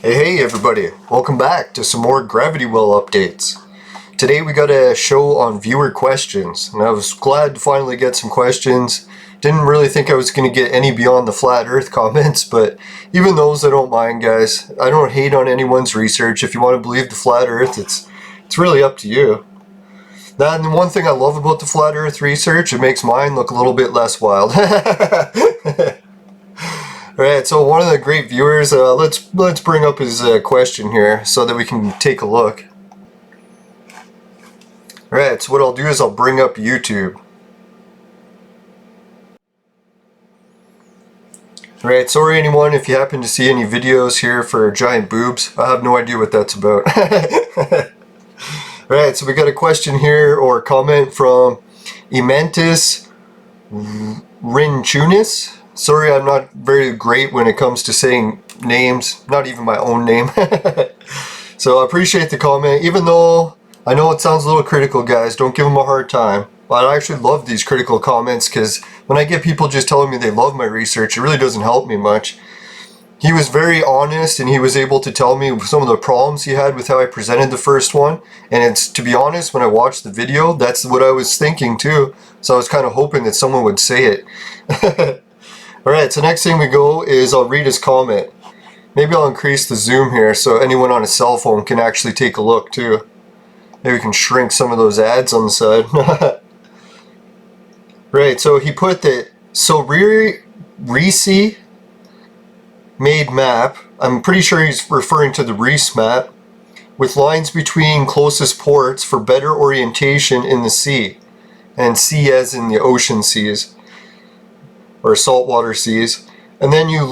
Hey everybody, welcome back to some more Gravity Well updates. Today we got a show on viewer questions, and I was glad to finally get some questions. Didn't really think I was going to get any beyond the flat earth comments, but even those I don't mind, guys. I don't hate on anyone's research. If you want to believe the flat earth, it's really up to you. That, and one thing I love about the flat earth research, it makes mine look a little bit less wild. Alright, so one of the great viewers, let's bring up his question here so that we can take a look. Alright, so what I'll do is I'll bring up YouTube. Alright, sorry anyone if you happen to see any videos here for giant boobs. I have no idea what that's about. Alright, so we got a question here, or a comment from Ementis Rinchunis. Sorry, I'm not very great when it comes to saying names, not even my own name. So I appreciate the comment, even though I know it sounds a little critical, guys. Don't give them a hard time. But I actually love these critical comments, because when I get people just telling me they love my research, it really doesn't help me much. He was very honest, and he was able to tell me some of the problems he had with how I presented the first one. And it's, to be honest, when I watched the video, that's what I was thinking too. So I was kind of hoping that someone would say it. Alright, so next thing we go is I'll read his comment. Maybe I'll increase the zoom here so anyone on a cell phone can actually take a look too. Maybe we can shrink some of those ads on the side. Right, so he put that, so Reese made map, I'm pretty sure he's referring to the Reese map, with lines between closest ports for better orientation in the sea. And sea as in the ocean seas. Or saltwater seas, and then you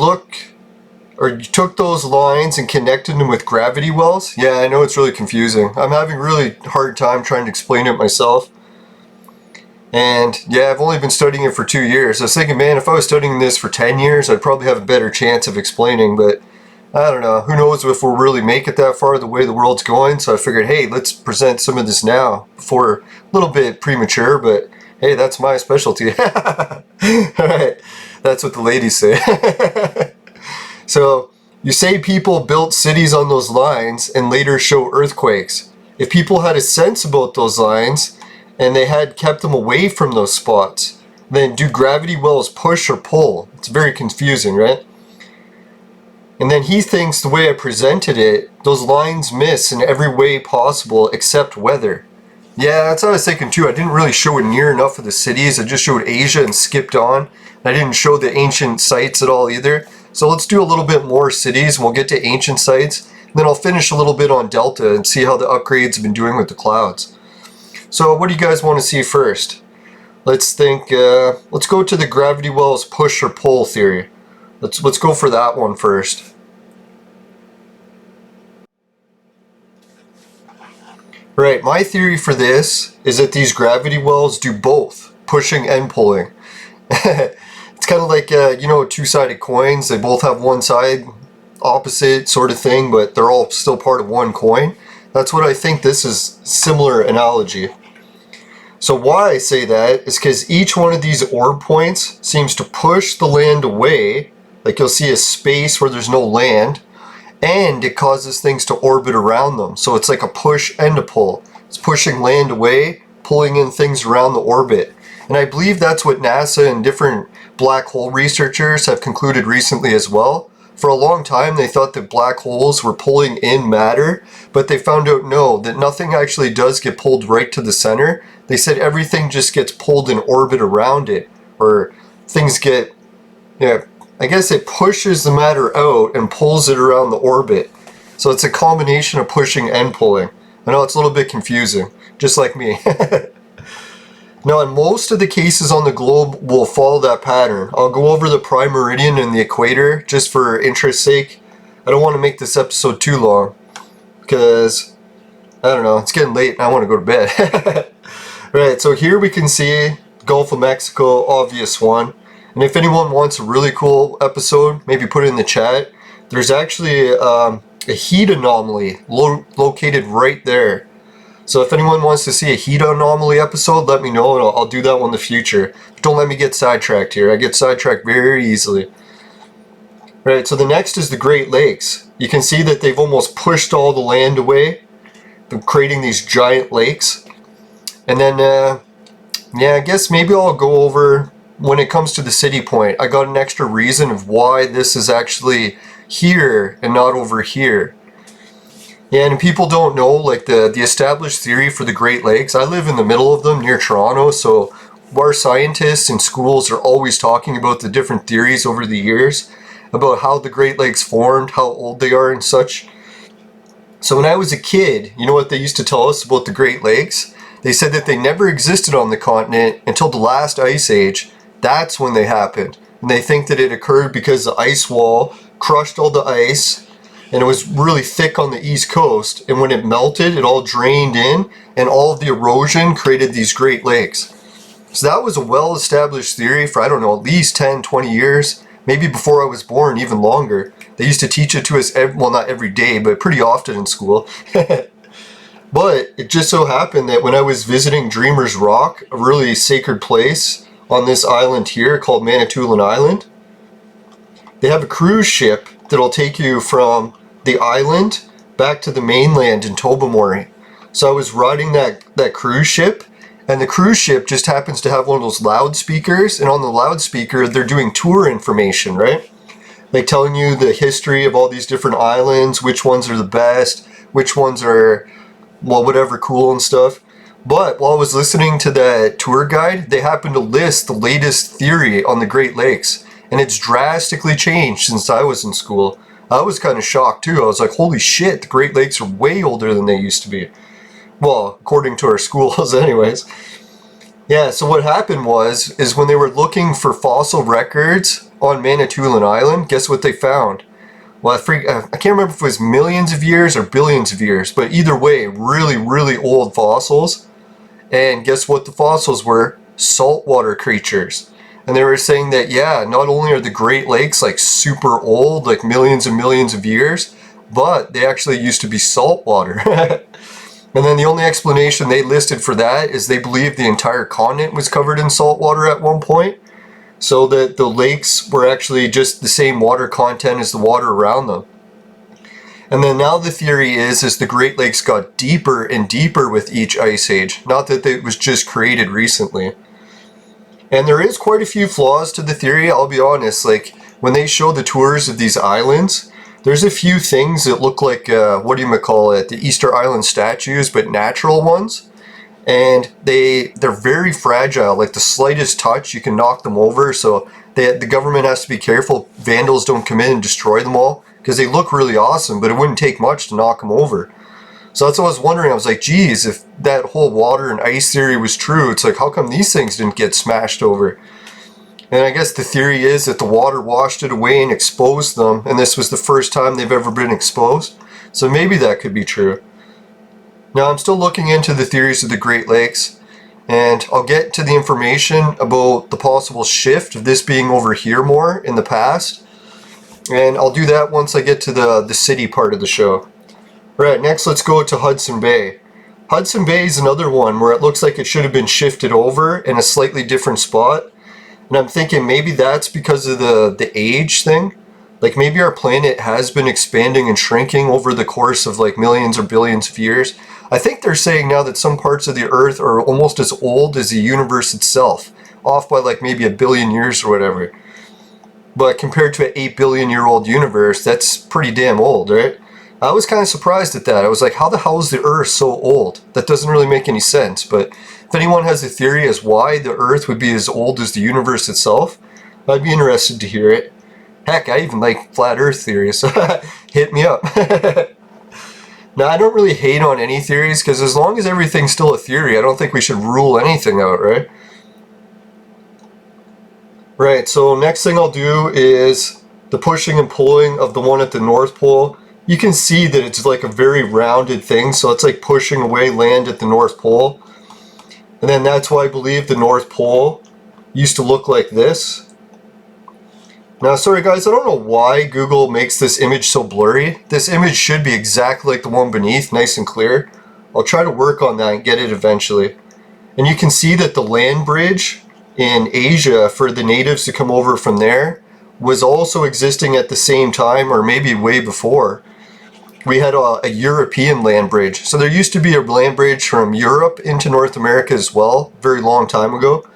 took those lines and connected them with gravity wells. Yeah, I know it's really confusing. I'm having a really hard time trying to explain it myself. And yeah, I've only been studying it for 2 years. I was thinking, man, if I was studying this for 10 years, I'd probably have a better chance of explaining, but I don't know. Who knows if we'll really make it that far the way the world's going, so I figured, hey, let's present some of this now. Before, a little bit premature, but hey, that's my specialty. Alright, that's what the ladies say. So, you say people built cities on those lines and later show earthquakes. If people had a sense about those lines and they had kept them away from those spots, then do gravity wells push or pull? It's very confusing, right? And then he thinks the way I presented it, those lines miss in every way possible except weather. Yeah, that's what I was thinking too. I didn't really show it near enough of the cities. I just showed Asia and skipped on. I didn't show the ancient sites at all either. So let's do a little bit more cities and we'll get to ancient sites. And then I'll finish a little bit on Delta and see how the upgrades have been doing with the clouds. So what do you guys want to see first? Let's think, let's go to the gravity wells push or pull theory. Let's go for that one first. Right, my theory for this is that these gravity wells do both, pushing and pulling. It's kind of like, you know, two-sided coins. They both have one side, opposite sort of thing, but they're all still part of one coin. That's what I think this is, similar analogy. So why I say that is because each one of these orb points seems to push the land away, like you'll see a space where there's no land, and it causes things to orbit around them. So it's like a push and a pull. It's pushing land away, pulling in things around the orbit. And I believe that's what NASA and different black hole researchers have concluded recently as well. For a long time they thought that black holes were pulling in matter, but they found out no, that nothing actually does get pulled right to the center. They said everything just gets pulled in orbit around it, or things get, yeah, I guess it pushes the matter out and pulls it around the orbit. So it's a combination of pushing and pulling. I know it's a little bit confusing, just like me. Now, in most of the cases on the globe, we'll follow that pattern. I'll go over the prime meridian and the equator just for interest's sake. I don't want to make this episode too long because, I don't know, it's getting late and I want to go to bed. Right, so here we can see Gulf of Mexico, obvious one. And if anyone wants a really cool episode, maybe put it in the chat. There's actually a heat anomaly located right there. So if anyone wants to see a heat anomaly episode, let me know and I'll do that one in the future. Don't let me get sidetracked here. I get sidetracked very easily. Right, so the next is the Great Lakes. You can see that they've almost pushed all the land away, creating these giant lakes. And then, yeah, I guess maybe I'll go over, when it comes to the city point, I got an extra reason of why this is actually here and not over here. Yeah, and people don't know, like, the established theory for the Great Lakes. I live in the middle of them near Toronto, so our scientists in schools are always talking about the different theories over the years about how the Great Lakes formed, how old they are and such. So when I was a kid, you know what they used to tell us about the Great Lakes? They said that they never existed on the continent until the last ice age. That's when they happened. And they think that it occurred because the ice wall crushed all the ice, and it was really thick on the east coast, and when it melted, it all drained in, and all of the erosion created these Great Lakes. So that was a well-established theory for, I don't know, at least 10, 20 years, maybe before I was born, even longer. They used to teach it to us, well, not every day, but pretty often in school. But it just so happened that when I was visiting Dreamer's Rock, a really sacred place on this island here called Manitoulin Island, they have a cruise ship that'll take you from the island back to the mainland in Tobermory. So I was riding that cruise ship, and the cruise ship just happens to have one of those loudspeakers, and on the loudspeaker they're doing tour information, right? Like telling you the history of all these different islands, which ones are the best, which ones are, well, whatever, cool and stuff. But while I was listening to that tour guide, they happened to list the latest theory on the Great Lakes, and it's drastically changed since I was in school. I was kind of shocked too. I was like, holy shit, the Great Lakes are way older than they used to be. Well, according to our schools anyways. Yeah, so what happened is when they were looking for fossil records on Manitoulin Island, guess what they found? Well, I can't remember if it was millions of years or billions of years, but either way, really, really old fossils. And guess what the fossils were? Saltwater creatures. And they were saying that, yeah, not only are the Great Lakes like super old, like millions and millions of years, but they actually used to be saltwater. And then the only explanation they listed for that is they believe the entire continent was covered in salt water at one point, so that the lakes were actually just the same water content as the water around them. And then now the theory is the Great Lakes got deeper and deeper with each ice age, not that it was just created recently. And there is quite a few flaws to the theory, I'll be honest. Like, when they show the tours of these islands, there's a few things that look like, the Easter Island statues, but natural ones. And they're very fragile, like the slightest touch, you can knock them over, so the government has to be careful vandals don't come in and destroy them all, because they look really awesome, but it wouldn't take much to knock them over. So that's what I was wondering. I was like, geez, if that whole water and ice theory was true, it's like, how come these things didn't get smashed over? And I guess the theory is that the water washed it away and exposed them, and this was the first time they've ever been exposed. So maybe that could be true. Now I'm still looking into the theories of the Great Lakes, and I'll get to the information about the possible shift of this being over here more in the past. And I'll do that once I get to the city part of the show. Right, next let's go to Hudson Bay. Hudson Bay is another one where it looks like it should have been shifted over in a slightly different spot. And I'm thinking maybe that's because of the age thing. Like maybe our planet has been expanding and shrinking over the course of like millions or billions of years. I think they're saying now that some parts of the Earth are almost as old as the universe itself, off by like maybe 1 billion years or whatever. But compared to an 8 billion year old universe, that's pretty damn old, right? I was kind of surprised at that. I was like, how the hell is the Earth so old? That doesn't really make any sense. But if anyone has a theory as why the Earth would be as old as the universe itself, I'd be interested to hear it. Heck, I even like flat Earth theories, so hit me up. Now, I don't really hate on any theories, because as long as everything's still a theory, I don't think we should rule anything out, right? Right, so next thing I'll do is the pushing and pulling of the one at the North Pole. You can see that it's like a very rounded thing, so it's like pushing away land at the North Pole. And then that's why I believe the North Pole used to look like this. Now, sorry guys, I don't know why Google makes this image so blurry. This image should be exactly like the one beneath, nice and clear. I'll try to work on that and get it eventually. And you can see that the land bridge in Asia for the natives to come over from there was also existing at the same time, or maybe way before. We had a European land bridge. So there used to be a land bridge from Europe into North America as well, very long time ago.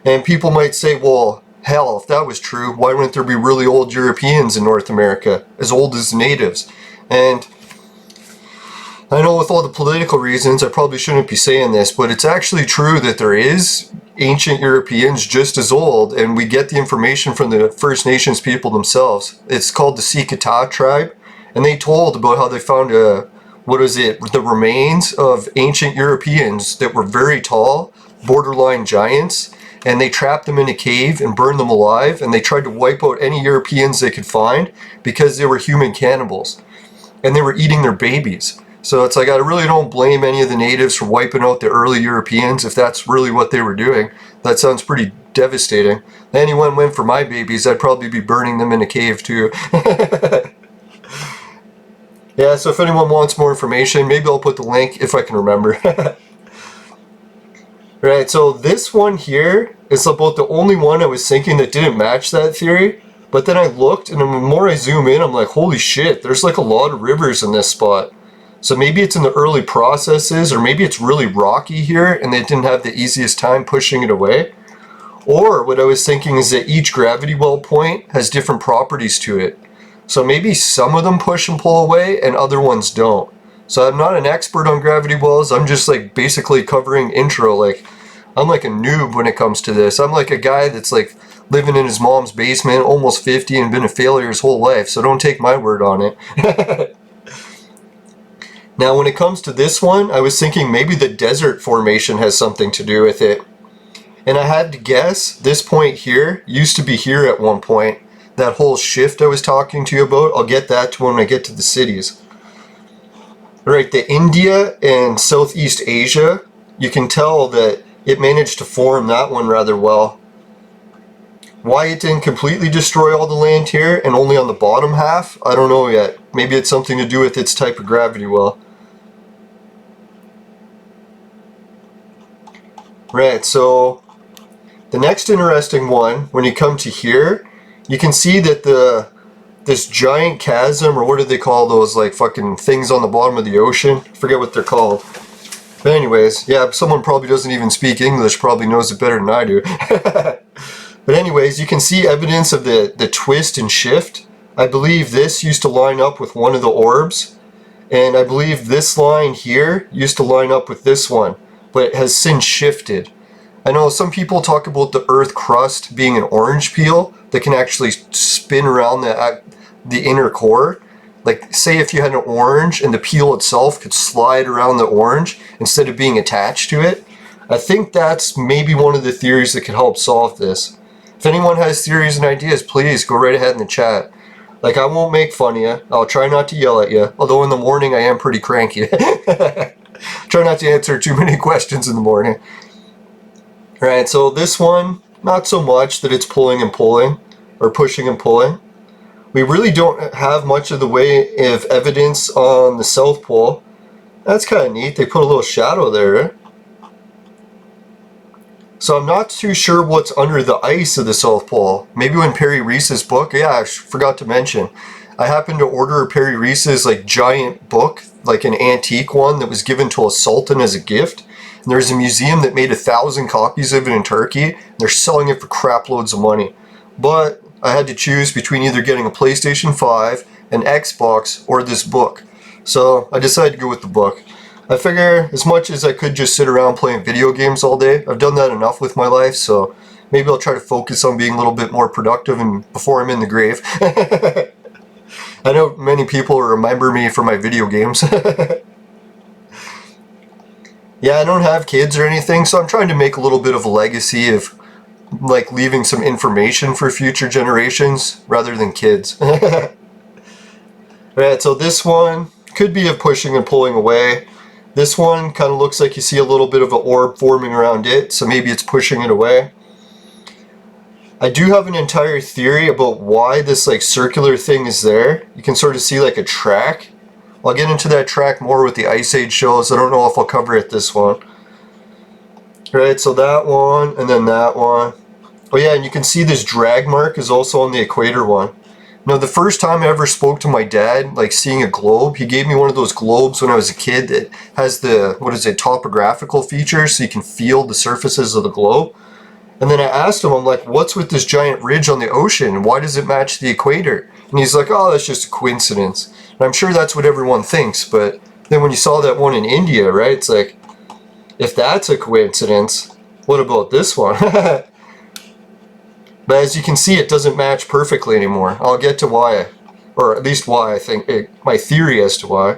And people might say, well, hell, if that was true, why wouldn't there be really old Europeans in North America, as old as the natives? And I know with all the political reasons, I probably shouldn't be saying this, but it's actually true that there is ancient Europeans just as old, and we get the information from the First Nations people themselves. It's called the Sikata tribe, and they told about how they found the remains of ancient Europeans that were very tall, borderline giants, and they trapped them in a cave and burned them alive, and they tried to wipe out any Europeans they could find because they were human cannibals, and they were eating their babies. So it's like, I really don't blame any of the natives for wiping out the early Europeans if that's really what they were doing. That sounds pretty devastating. If anyone went for my babies, I'd probably be burning them in a cave too. Yeah, so if anyone wants more information, maybe I'll put the link if I can remember. Right, so this one here is about the only one I was thinking that didn't match that theory. But then I looked, and the more I zoom in, I'm like, holy shit, there's like a lot of rivers in this spot. So maybe it's in the early processes, or maybe it's really rocky here and they didn't have the easiest time pushing it away. Or what I was thinking is that each gravity well point has different properties to it. So maybe some of them push and pull away and other ones don't. So I'm not an expert on gravity wells, I'm just like basically covering intro. Like, I'm like a noob when it comes to this. I'm like a guy that's like living in his mom's basement, almost 50, and been a failure his whole life, so don't take my word on it. Now when it comes to this one, I was thinking maybe the desert formation has something to do with it. And I had to guess, this point here used to be here at one point. That whole shift I was talking to you about, I'll get that to when I get to the cities. Right, the India and Southeast Asia, you can tell that it managed to form that one rather well. Why it didn't completely destroy all the land here and only on the bottom half, I don't know yet. Maybe it's something to do with its type of gravity well. Right, so the next interesting one, when you come to here, you can see that this giant chasm, or what do they call those, like fucking things on the bottom of the ocean? I forget what they're called. But anyways, yeah, someone probably doesn't even speak English, probably knows it better than I do. But anyways, you can see evidence of the twist and shift. I believe this used to line up with one of the orbs, and I believe this line here used to line up with this one, but it has since shifted. I know some people talk about the Earth crust being an orange peel that can actually spin around the inner core. Like, say if you had an orange and the peel itself could slide around the orange instead of being attached to it. I think that's maybe one of the theories that could help solve this. If anyone has theories and ideas, please go right ahead in the chat. Like, I won't make fun of you. I'll try not to yell at you. Although in the morning I am pretty cranky. Try not to answer too many questions in the morning. Alright, so this one, not so much that it's pulling and pulling, or pushing and pulling. We really don't have much of the way of evidence on the South Pole. That's kind of neat. They put a little shadow there. So I'm not too sure what's under the ice of the South Pole. Maybe when Perry Reese's book, yeah, I forgot to mention. I happened to order Perry Reese's like giant book, like an antique one that was given to a sultan as a gift. And there's a museum that made 1,000 copies of it in Turkey. And they're selling it for crap loads of money. But I had to choose between either getting a PlayStation 5, an Xbox, or this book. So I decided to go with the book. I figure as much as I could just sit around playing video games all day, I've done that enough with my life, so maybe I'll try to focus on being a little bit more productive and before I'm in the grave. I know many people remember me for my video games. Yeah, I don't have kids or anything, so I'm trying to make a little bit of a legacy of like leaving some information for future generations rather than kids. Alright, so this one could be a pushing and pulling away. This one kind of looks like you see a little bit of an orb forming around it, so maybe it's pushing it away. I do have an entire theory about why this like circular thing is there. You can sort of see like a track. I'll get into that track more with the Ice Age shows. I don't know if I'll cover it this one. Right, so that one, and then that one. Oh yeah, and you can see this drag mark is also on the equator one. Now the first time I ever spoke to my dad, like seeing a globe, he gave me one of those globes when I was a kid that has the, what is it, topographical features so you can feel the surfaces of the globe. And then I asked him, I'm like, what's with this giant ridge on the ocean? Why does it match the equator? And he's like, oh, that's just a coincidence. And I'm sure that's what everyone thinks, but then when you saw that one in India, right, it's like, if that's a coincidence, what about this one? But as you can see, it doesn't match perfectly anymore. I'll get to why, or at least why I think, my theory as to why.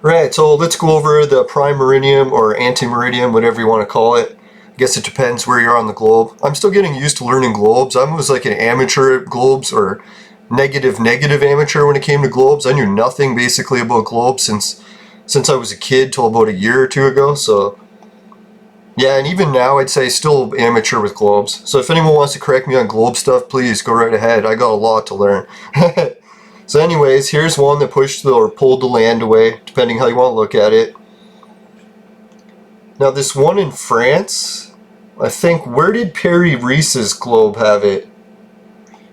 Right, so let's go over the prime meridian or anti-meridian, whatever you want to call it. I guess it depends where you're on the globe. I'm still getting used to learning globes. I was like an amateur at globes, or negative amateur when it came to globes. I knew nothing basically about globes since I was a kid till about a year or two ago, so yeah, and even now I'd say still amateur with globes. So if anyone wants to correct me on globe stuff, please go right ahead. I got a lot to learn. So anyways, here's one that pushed or pulled the land away, depending how you want to look at it. Now this one in France, I think, where did Perry Reese's globe have it?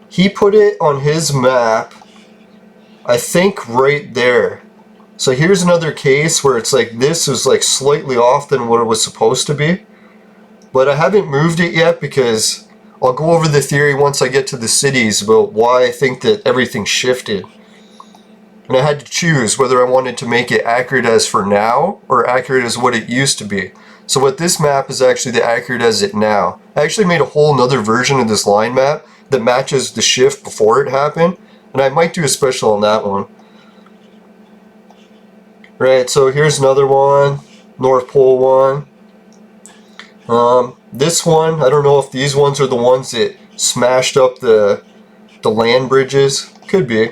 He put it on his map, I think right there. So here's another case where it's like this is like slightly off than what it was supposed to be. But I haven't moved it yet because I'll go over the theory once I get to the cities about why I think that everything shifted. And I had to choose whether I wanted to make it accurate as for now or accurate as what it used to be. So what this map is actually the accurate as it now. I actually made a whole nother version of this line map that matches the shift before it happened. And I might do a special on that one. Right, so here's another one, North Pole one. This one, I don't know if these ones are the ones that smashed up the land bridges. Could be.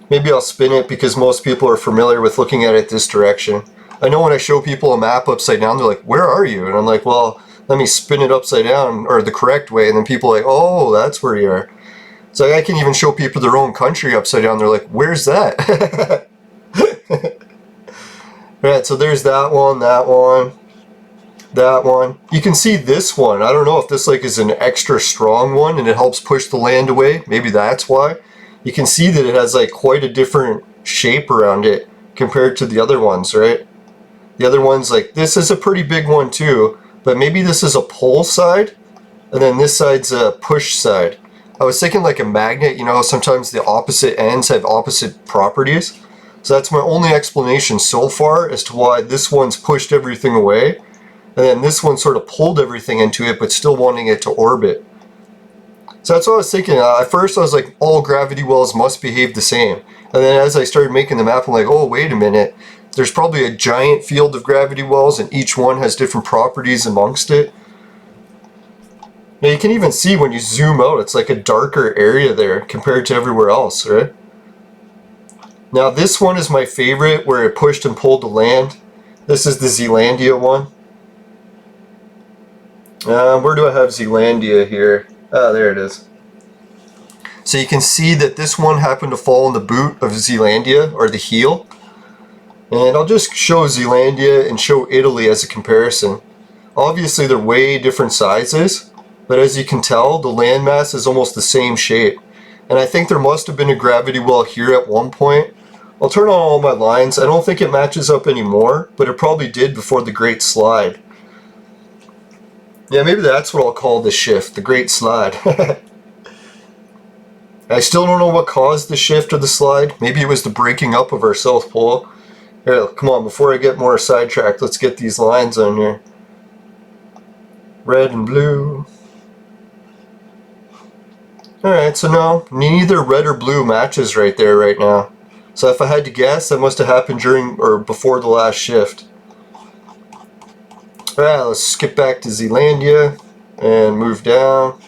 Maybe I'll spin it because most people are familiar with looking at it this direction. I know when I show people a map upside down, they're like, where are you? And I'm like, well, let me spin it upside down, or the correct way, and then people are like, oh, that's where you are. So I can even show people their own country upside down. They're like, where's that? Right, so there's that one, that one. You can see this one. I don't know if this like is an extra strong one and it helps push the land away. Maybe that's why. You can see that it has like quite a different shape around it compared to the other ones, right? The other ones, like this is a pretty big one too, but maybe this is a pull side and then this side's a push side. I was thinking like a magnet, you know, sometimes the opposite ends have opposite properties. So that's my only explanation so far as to why this one's pushed everything away, and then this one sort of pulled everything into it, but still wanting it to orbit. So that's what I was thinking. At first I was like, all gravity wells must behave the same. And then as I started making the map, I'm like, oh, wait a minute. There's probably a giant field of gravity wells, and each one has different properties amongst it. Now you can even see when you zoom out, it's like a darker area there compared to everywhere else, right? Now this one is my favorite, where it pushed and pulled the land. This is the Zealandia one. Where do I have Zealandia here? Ah, there it is. So you can see that this one happened to fall in the boot of Zealandia, or the heel. And I'll just show Zealandia and show Italy as a comparison. Obviously they're way different sizes, but as you can tell, the landmass is almost the same shape. And I think there must have been a gravity well here at one point. I'll turn on all my lines. I don't think it matches up anymore, but it probably did before the Great Slide. Yeah, maybe that's what I'll call the shift, the Great Slide. I still don't know what caused the shift or the slide. Maybe it was the breaking up of our South Pole. Here, come on, before I get more sidetracked, let's get these lines on here. Red and blue. Alright, so no, neither red or blue matches right there right now. So if I had to guess, that must have happened during or before the last shift. Alright, let's skip back to Zealandia and move down.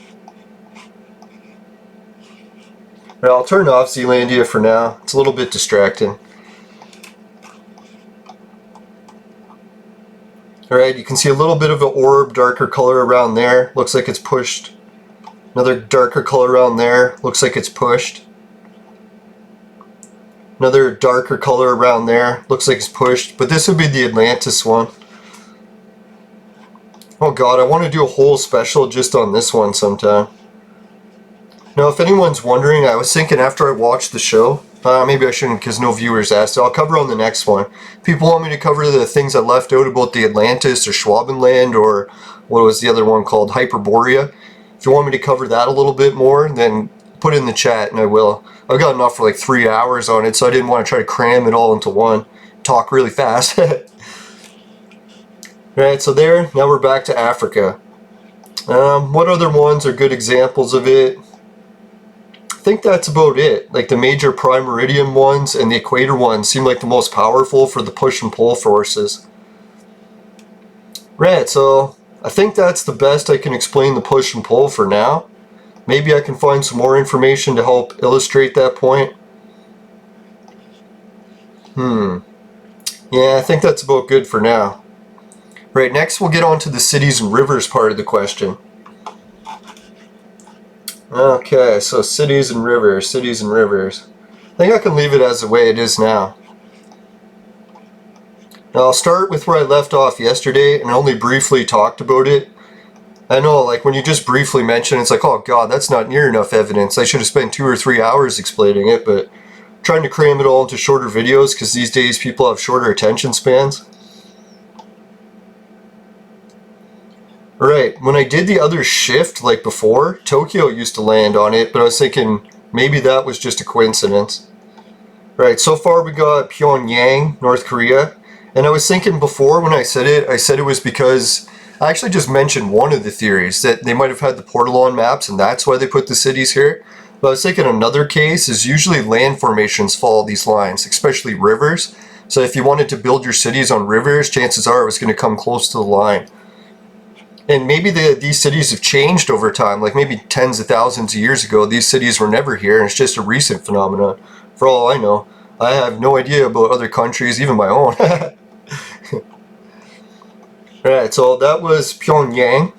Alright, I'll turn off Zealandia for now. It's a little bit distracting. Alright, you can see a little bit of an orb, darker color around there. Looks like it's pushed. Another darker color around there. Looks like it's pushed. Another darker color around there. Looks like it's pushed. But this would be the Atlantis one. Oh god, I want to do a whole special just on this one sometime. Now, if anyone's wondering, I was thinking after I watched the show, maybe I shouldn't because no viewers asked. I'll cover on the next one. People want me to cover the things I left out about the Atlantis or Schwabenland, or what was the other one called, Hyperborea. If you want me to cover that a little bit more, then put it in the chat and I will. I've got enough for like 3 hours on it, so I didn't want to try to cram it all into one. Talk really fast. Alright, so there, now we're back to Africa. What other ones are good examples of it? I think that's about it. Like the major prime meridian ones and the equator ones seem like the most powerful for the push and pull forces. Right, so I think that's the best I can explain the push and pull for now. Maybe I can find some more information to help illustrate that point. Yeah, I think that's about good for now. Right, next we'll get on to the cities and rivers part of the question. Okay, so cities and rivers, cities and rivers. I think I can leave it as the way it is now. Now I'll start with where I left off yesterday and only briefly talked about it. I know, like when you just briefly mention it, it's like, oh god, that's not near enough evidence. I should have spent 2 or 3 hours explaining it, but I'm trying to cram it all into shorter videos because these days people have shorter attention spans. Alright, when I did the other shift like before, Tokyo used to land on it, but I was thinking maybe that was just a coincidence. Right, so far we got Pyongyang, North Korea, and I was thinking before when I said it was because I actually just mentioned one of the theories, that they might have had the portal on maps and that's why they put the cities here. But I was thinking another case is usually land formations follow these lines, especially rivers. So if you wanted to build your cities on rivers, chances are it was going to come close to the line. And maybe these cities have changed over time, like maybe tens of thousands of years ago, these cities were never here, and it's just a recent phenomenon. For all I know, I have no idea about other countries, even my own. Alright, so that was Pyongyang,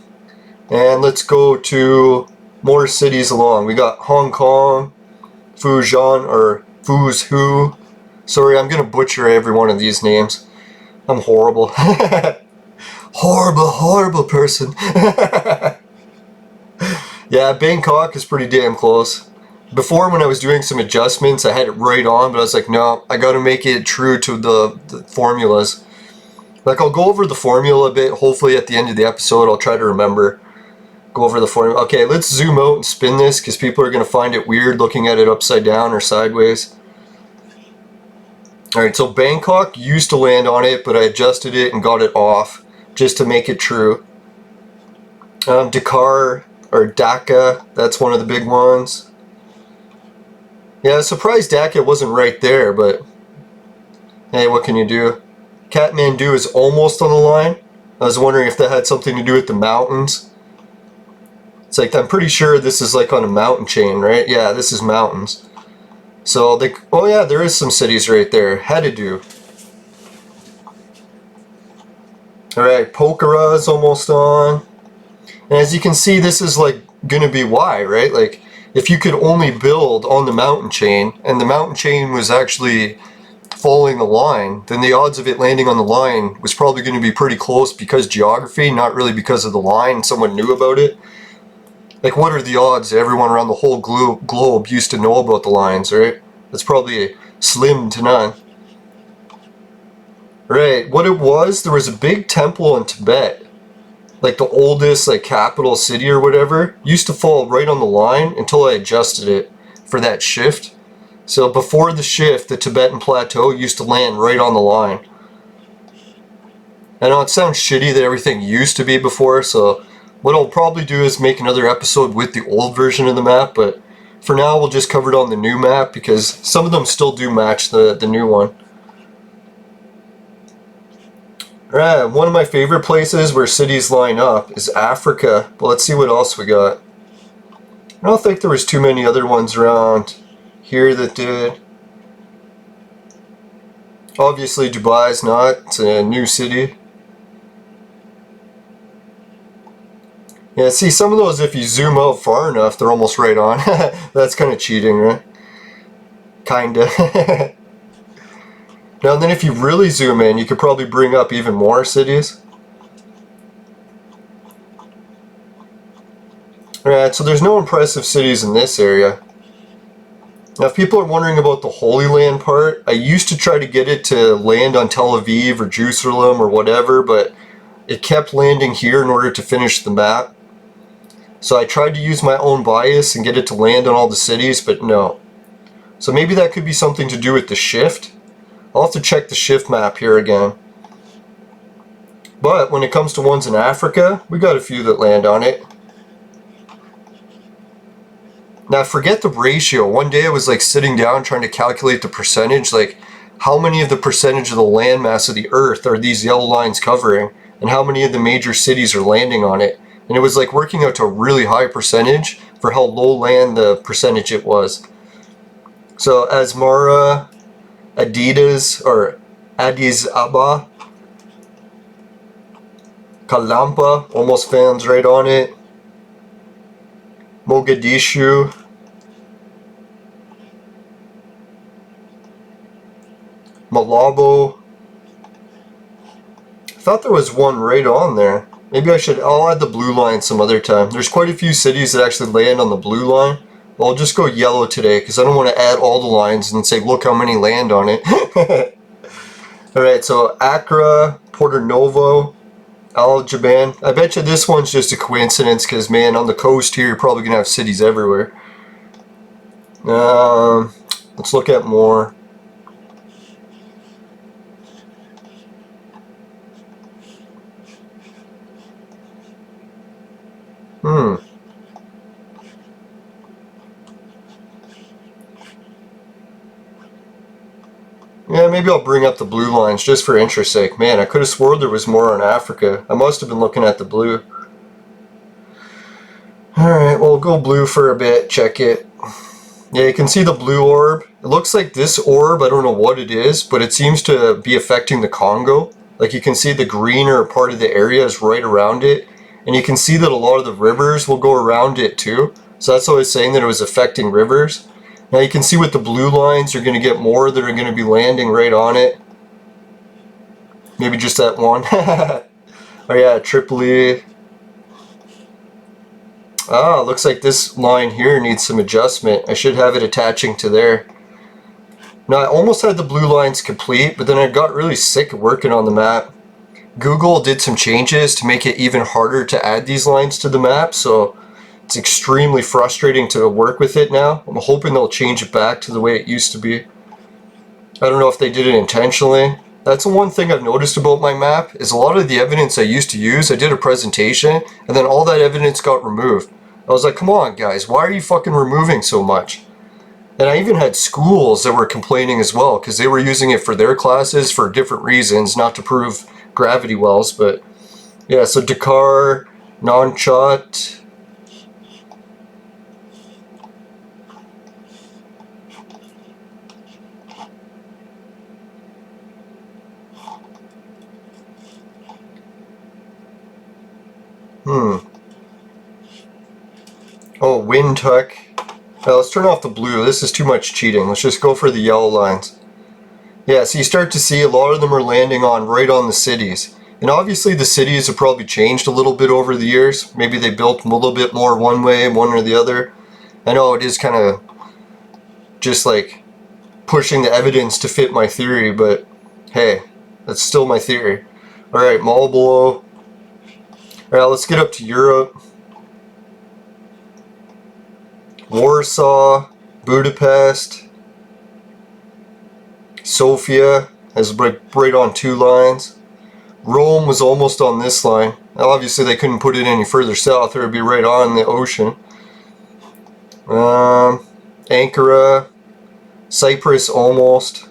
and let's go to more cities along. We got Hong Kong, Fujian, or Fuzhou. Sorry, I'm going to butcher every one of these names. I'm horrible. Horrible person. Yeah, Bangkok is pretty damn close. Before, when I was doing some adjustments, I had it right on, but I was like, no, I gotta make it true to the formulas. Like, I'll go over the formula a bit. Hopefully at the end of the episode I'll try to remember. Go over the formula. Okay, let's zoom out and spin this, because people are gonna find it weird looking at it upside down or sideways. Alright, so Bangkok used to land on it, but I adjusted it and got it off, just to make it true. Dakar, or Dhaka, that's one of the big ones. Yeah, I was surprised Dhaka wasn't right there, but hey, what can you do? Kathmandu is almost on the line. I was wondering if that had something to do with the mountains. It's like, I'm pretty sure this is like on a mountain chain, right? Yeah, this is mountains. So, oh yeah, there is some cities right there. Hadadu. Alright, Pokhara is almost on. And as you can see, this is like gonna be why, right? Like, if you could only build on the mountain chain, and the mountain chain was actually following the line, then the odds of it landing on the line was probably going to be pretty close because geography, not really because of the line and someone knew about it. Like, what are the odds everyone around the whole globe used to know about the lines, right? That's probably slim to none. Right, what it was, there was a big temple in Tibet, like the oldest like capital city or whatever, used to fall right on the line until I adjusted it for that shift. So before the shift, the Tibetan plateau used to land right on the line. I know it sounds shitty that everything used to be before, so what I'll probably do is make another episode with the old version of the map, but for now we'll just cover it on the new map because some of them still do match the new one. Alright, one of my favorite places where cities line up is Africa, but let's see what else we got. I don't think there was too many other ones around here that did. Obviously Dubai's not, it's a new city. Yeah, see, some of those, if you zoom out far enough, they're almost right on. That's kind of cheating, right? Kinda. Now then, if you really zoom in, you could probably bring up even more cities. Alright, so there's no impressive cities in this area. Now if people are wondering about the Holy Land part, I used to try to get it to land on Tel Aviv or Jerusalem or whatever, but it kept landing here in order to finish the map. So I tried to use my own bias and get it to land on all the cities, but no. So maybe that could be something to do with the shift. I'll have to check the shift map here again. But when it comes to ones in Africa, we got a few that land on it. Now forget the ratio. One day I was like sitting down trying to calculate the percentage, like how many of the percentage of the landmass of the earth are these yellow lines covering, and how many of the major cities are landing on it. And it was like working out to a really high percentage for how low land the percentage it was. So Asmara, Adidas, or Addis Ababa, Kalampa, almost fans right on it. Mogadishu, Malabo. I thought there was one right on there. Maybe I'll add the blue line some other time. There's quite a few cities that actually land on the blue line. Well, I'll just go yellow today because I don't want to add all the lines and say, look how many land on it. Alright, so Accra, Porto Novo, Al Jaban. I bet you this one's just a coincidence because, man, on the coast here, you're probably going to have cities everywhere. Let's look at more. Yeah, maybe I'll bring up the blue lines just for interest's sake. Man, I could have sworn there was more on Africa. I must have been looking at the blue. Alright, well, go blue for a bit. Check it. Yeah, you can see the blue orb. It looks like this orb, I don't know what it is, but it seems to be affecting the Congo. Like you can see the greener part of the area is right around it. And you can see that a lot of the rivers will go around it too. So that's why I was saying that it was affecting rivers. Now you can see with the blue lines, you're going to get more that are going to be landing right on it. Maybe just that one. Oh yeah, Tripoli. Ah, looks like this line here needs some adjustment. I should have it attaching to there. Now I almost had the blue lines complete, but then I got really sick of working on the map. Google did some changes to make it even harder to add these lines to the map, so it's extremely frustrating to work with it now. I'm hoping they'll change it back to the way it used to be. I don't know if they did it intentionally. That's the one thing I've noticed about my map, is a lot of the evidence I used to use, I did a presentation, and then all that evidence got removed. I was like, come on guys, why are you fucking removing so much? And I even had schools that were complaining as well, because they were using it for their classes for different reasons, not to prove gravity wells, but yeah, so Dakar, Nonchot. Oh, Windhoek. Now let's turn off the blue. This is too much cheating. Let's just go for the yellow lines. Yeah, so you start to see a lot of them are landing on right on the cities. And obviously the cities have probably changed a little bit over the years. Maybe they built a little bit more one way, one or the other. I know it is kind of just like pushing the evidence to fit my theory, but hey, that's still my theory. Alright, Marlborough. Alright, let's get up to Europe. Warsaw, Budapest, Sofia is right on two lines. Rome was almost on this line. Now, obviously they couldn't put it any further south or it would be right on the ocean. Ankara, Cyprus almost.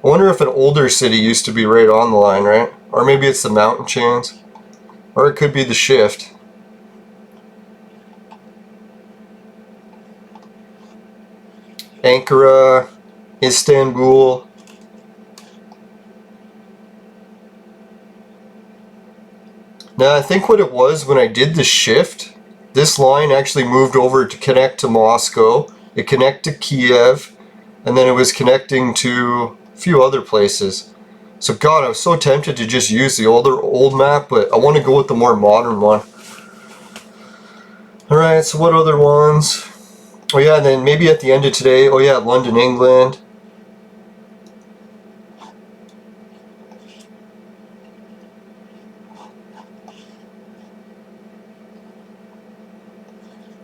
I wonder if an older city used to be right on the line, right? Or maybe it's the mountain chains. Or it could be the shift. Ankara, Istanbul. Now I think what it was when I did the shift, this line actually moved over to connect to Moscow, it connected to Kiev, and then it was connecting to a few other places. So God, I was so tempted to just use the old map, but I want to go with the more modern one. Alright, so what other ones? Oh yeah, and then maybe at the end of today, oh yeah, London, England.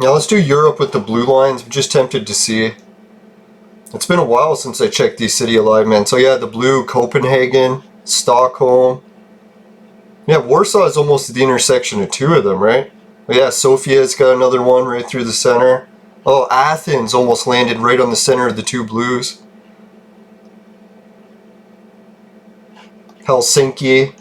Now let's do Europe with the blue lines. I'm just tempted to see. It's been a while since I checked these city alignments. So yeah, the blue, Copenhagen, Stockholm. Yeah, Warsaw is almost at the intersection of two of them, right? But yeah, Sofia's got another one right through the center. Oh, Athens almost landed right on the center of the two blues. Helsinki.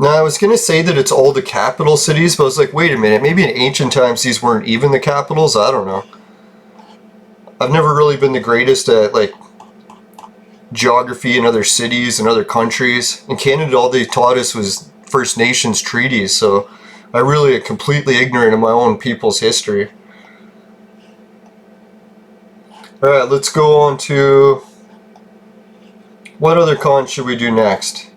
Now, I was going to say that it's all the capital cities, but I was like, wait a minute, maybe in ancient times these weren't even the capitals? I don't know. I've never really been the greatest at, like, geography in other cities and other countries. In Canada, all they taught us was First Nations treaties, so I really am completely ignorant of my own people's history. Alright, let's go on to... what other con should we do next?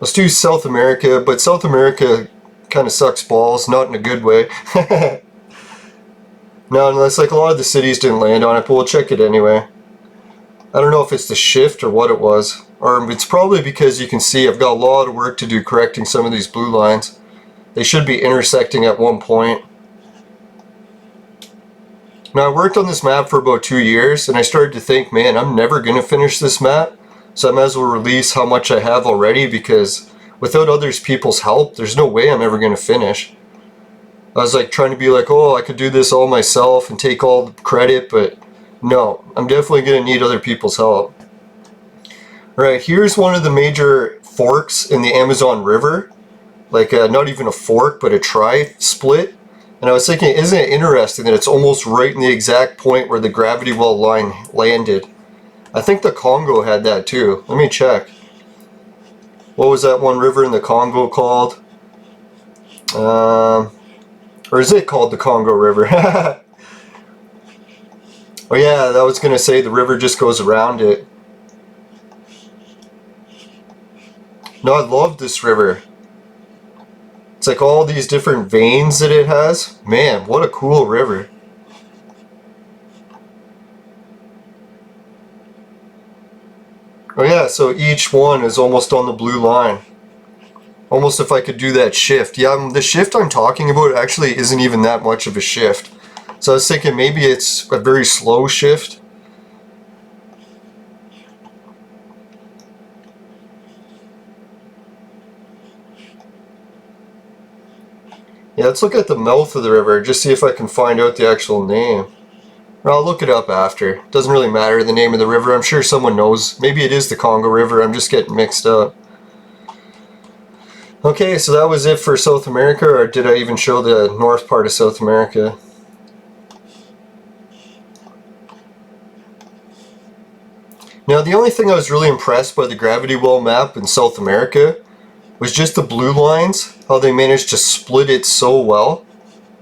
Let's do South America, but South America kind of sucks balls, not in a good way. No, it's like a lot of the cities didn't land on it, but we'll check it anyway. I don't know if it's the shift or what it was. Or it's probably because you can see I've got a lot of work to do correcting some of these blue lines. They should be intersecting at one point. Now, I worked on this map for about 2 years, and I started to think, man, I'm never going to finish this map. So I might as well release how much I have already, because without other people's help, there's no way I'm ever going to finish. I was like trying to be like, oh, I could do this all myself and take all the credit, but no, I'm definitely going to need other people's help. Alright, here's one of the major forks in the Amazon River. Like, not even a fork, but a tri-split. And I was thinking, isn't it interesting that it's almost right in the exact point where the gravity well line landed? I think the Congo had that too. Let me check. What was that one river in the Congo called? Or is it called the Congo River? Oh yeah, I was going to say the river just goes around it. No, I love this river. It's like all these different veins that it has. Man, what a cool river. Oh yeah, so each one is almost on the blue line. Almost if I could do that shift. Yeah, the shift I'm talking about actually isn't even that much of a shift. So I was thinking maybe it's a very slow shift. Yeah, let's look at the mouth of the river, just see if I can find out the actual name. Or I'll look it up after. Doesn't really matter the name of the river. I'm sure someone knows. Maybe it is the Congo River. I'm just getting mixed up. Okay, so that was it for South America, or did I even show the north part of South America? Now, the only thing I was really impressed by the gravity well map in South America was just the blue lines, how they managed to split it so well.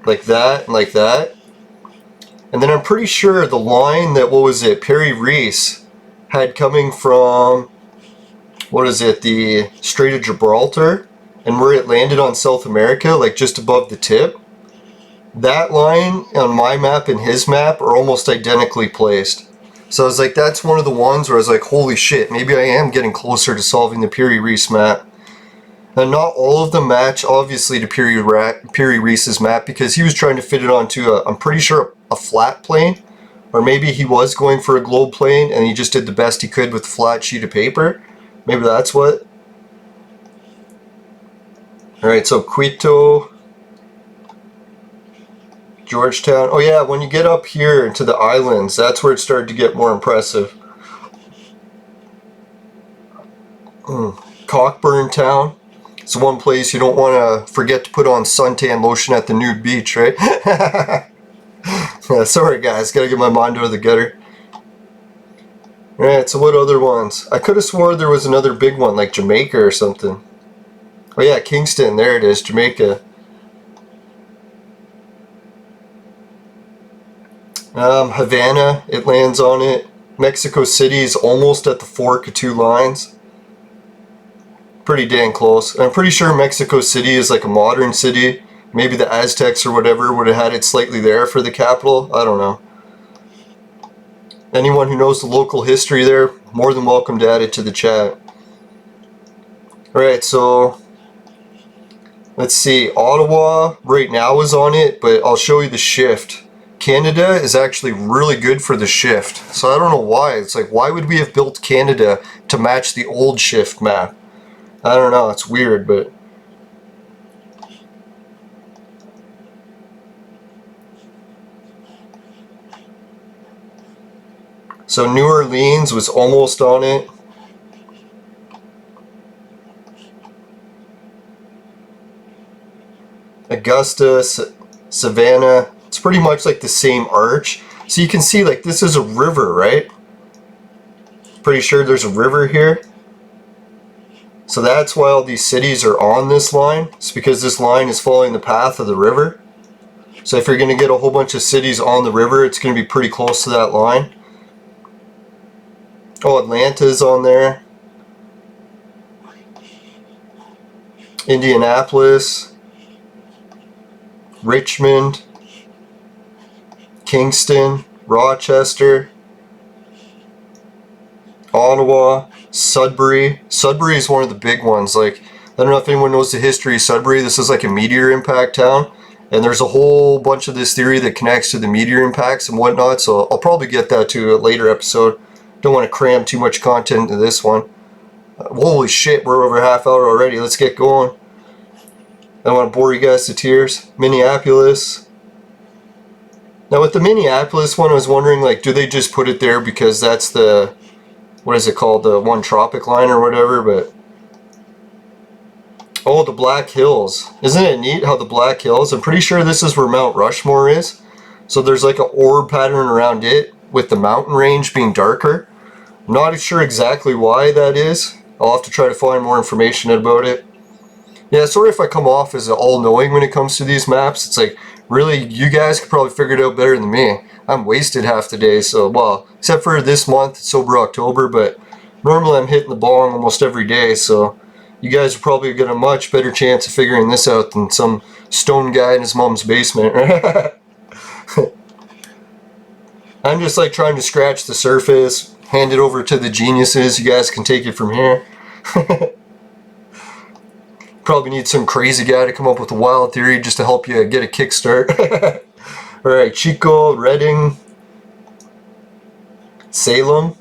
Like that and like that. And then I'm pretty sure the line that, what was it, Perry Reese had coming from, what is it, the Strait of Gibraltar, and where it landed on South America, like just above the tip, that line on my map and his map are almost identically placed. So I was like, that's one of the ones where I was like, holy shit, maybe I am getting closer to solving the Perry Reese map. And not all of them match, obviously, to Perry Reese's map, because he was trying to fit it onto, I'm pretty sure, a flat plane. Or maybe he was going for a globe plane, and he just did the best he could with a flat sheet of paper. Maybe that's what. Alright, so Quito, Georgetown. Oh yeah, when you get up here into the islands, that's where it started to get more impressive. Cockburn Town. It's one place you don't want to forget to put on suntan lotion at the nude beach, right? Yeah, sorry guys, gotta get my mind out of the gutter. Alright, so what other ones? I could have swore there was another big one, like Jamaica or something. Oh yeah, Kingston, there it is, Jamaica. Havana, it lands on it. Mexico City is almost at the fork of two lines. Pretty dang close. And I'm pretty sure Mexico City is like a modern city. Maybe the Aztecs or whatever would have had it slightly there for the capital. I don't know. Anyone who knows the local history there, more than welcome to add it to the chat. Alright, so let's see. Ottawa right now is on it, but I'll show you the shift. Canada is actually really good for the shift. So I don't know why. It's like, why would we have built Canada to match the old shift map? I don't know. It's weird, but... So New Orleans was almost on it. Augusta, Savannah, it's pretty much like the same arch. So you can see like this is a river, right? Pretty sure there's a river here. So that's why all these cities are on this line. It's because this line is following the path of the river. So if you're going to get a whole bunch of cities on the river, it's going to be pretty close to that line. Oh, Atlanta's on there. Indianapolis. Richmond. Kingston. Rochester. Ottawa. Sudbury. Sudbury is one of the big ones. Like, I don't know if anyone knows the history of Sudbury. This is like a meteor impact town. And there's a whole bunch of this theory that connects to the meteor impacts and whatnot. So I'll probably get that to a later episode. Don't want to cram too much content into this one. Holy shit, we're over a half hour already. Let's get going. I don't want to bore you guys to tears. Minneapolis. Now with the Minneapolis one, I was wondering, like, do they just put it there because that's the, what is it called, the one tropic line or whatever, but... Oh, the Black Hills. Isn't it neat how the Black Hills, I'm pretty sure this is where Mount Rushmore is. So there's like an orb pattern around it with the mountain range being darker. I'm not sure exactly why that is. I'll have to try to find more information about it. Yeah, sorry if I come off as all-knowing when it comes to these maps. It's like, really, you guys could probably figure it out better than me. I'm wasted half the day, so, well, except for this month, it's sober October, but normally I'm hitting the bong almost every day, so you guys are probably got a much better chance of figuring this out than some stone guy in his mom's basement. I'm just like trying to scratch the surface, hand it over to the geniuses. You guys can take it from here. Probably need some crazy guy to come up with a wild theory just to help you get a kickstart. Alright, Chico, Reading, Salem.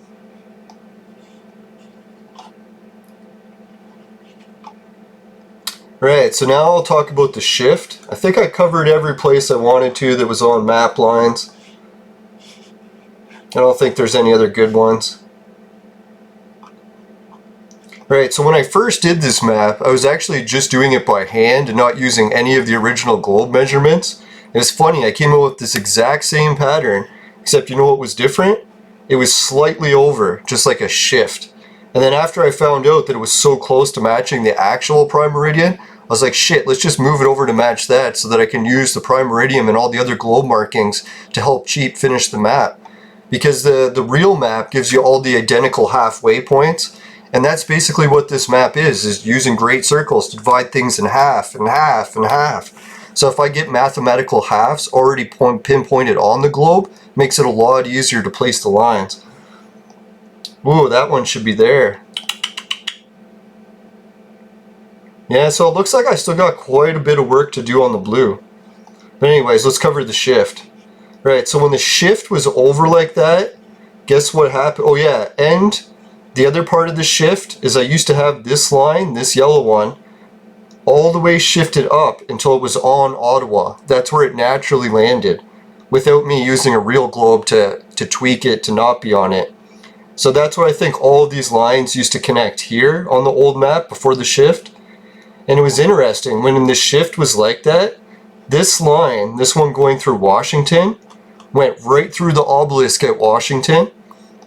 Right, so now I'll talk about the shift. I think I covered every place I wanted to that was on map lines. I don't think there's any other good ones. Right, so when I first did this map, I was actually just doing it by hand and not using any of the original globe measurements. And it's funny, I came up with this exact same pattern, except you know what was different? It was slightly over, just like a shift. And then after I found out that it was so close to matching the actual prime meridian, I was like, shit, let's just move it over to match that so that I can use the prime meridian and all the other globe markings to help cheat finish the map. Because the real map gives you all the identical halfway points, and that's basically what this map is using great circles to divide things in half and half and half. So if I get mathematical halves already pinpointed on the globe, it makes it a lot easier to place the lines. Ooh, that one should be there. Yeah, so it looks like I still got quite a bit of work to do on the blue. But anyways, let's cover the shift. Right, so when the shift was over like that, guess what happened? Oh yeah, and the other part of the shift is I used to have this line, this yellow one, all the way shifted up until it was on Ottawa. That's where it naturally landed, without me using a real globe to tweak it to not be on it. So that's why I think all of these lines used to connect here on the old map before the shift. And it was interesting, when the shift was like that, this line, this one going through Washington, went right through the obelisk at Washington,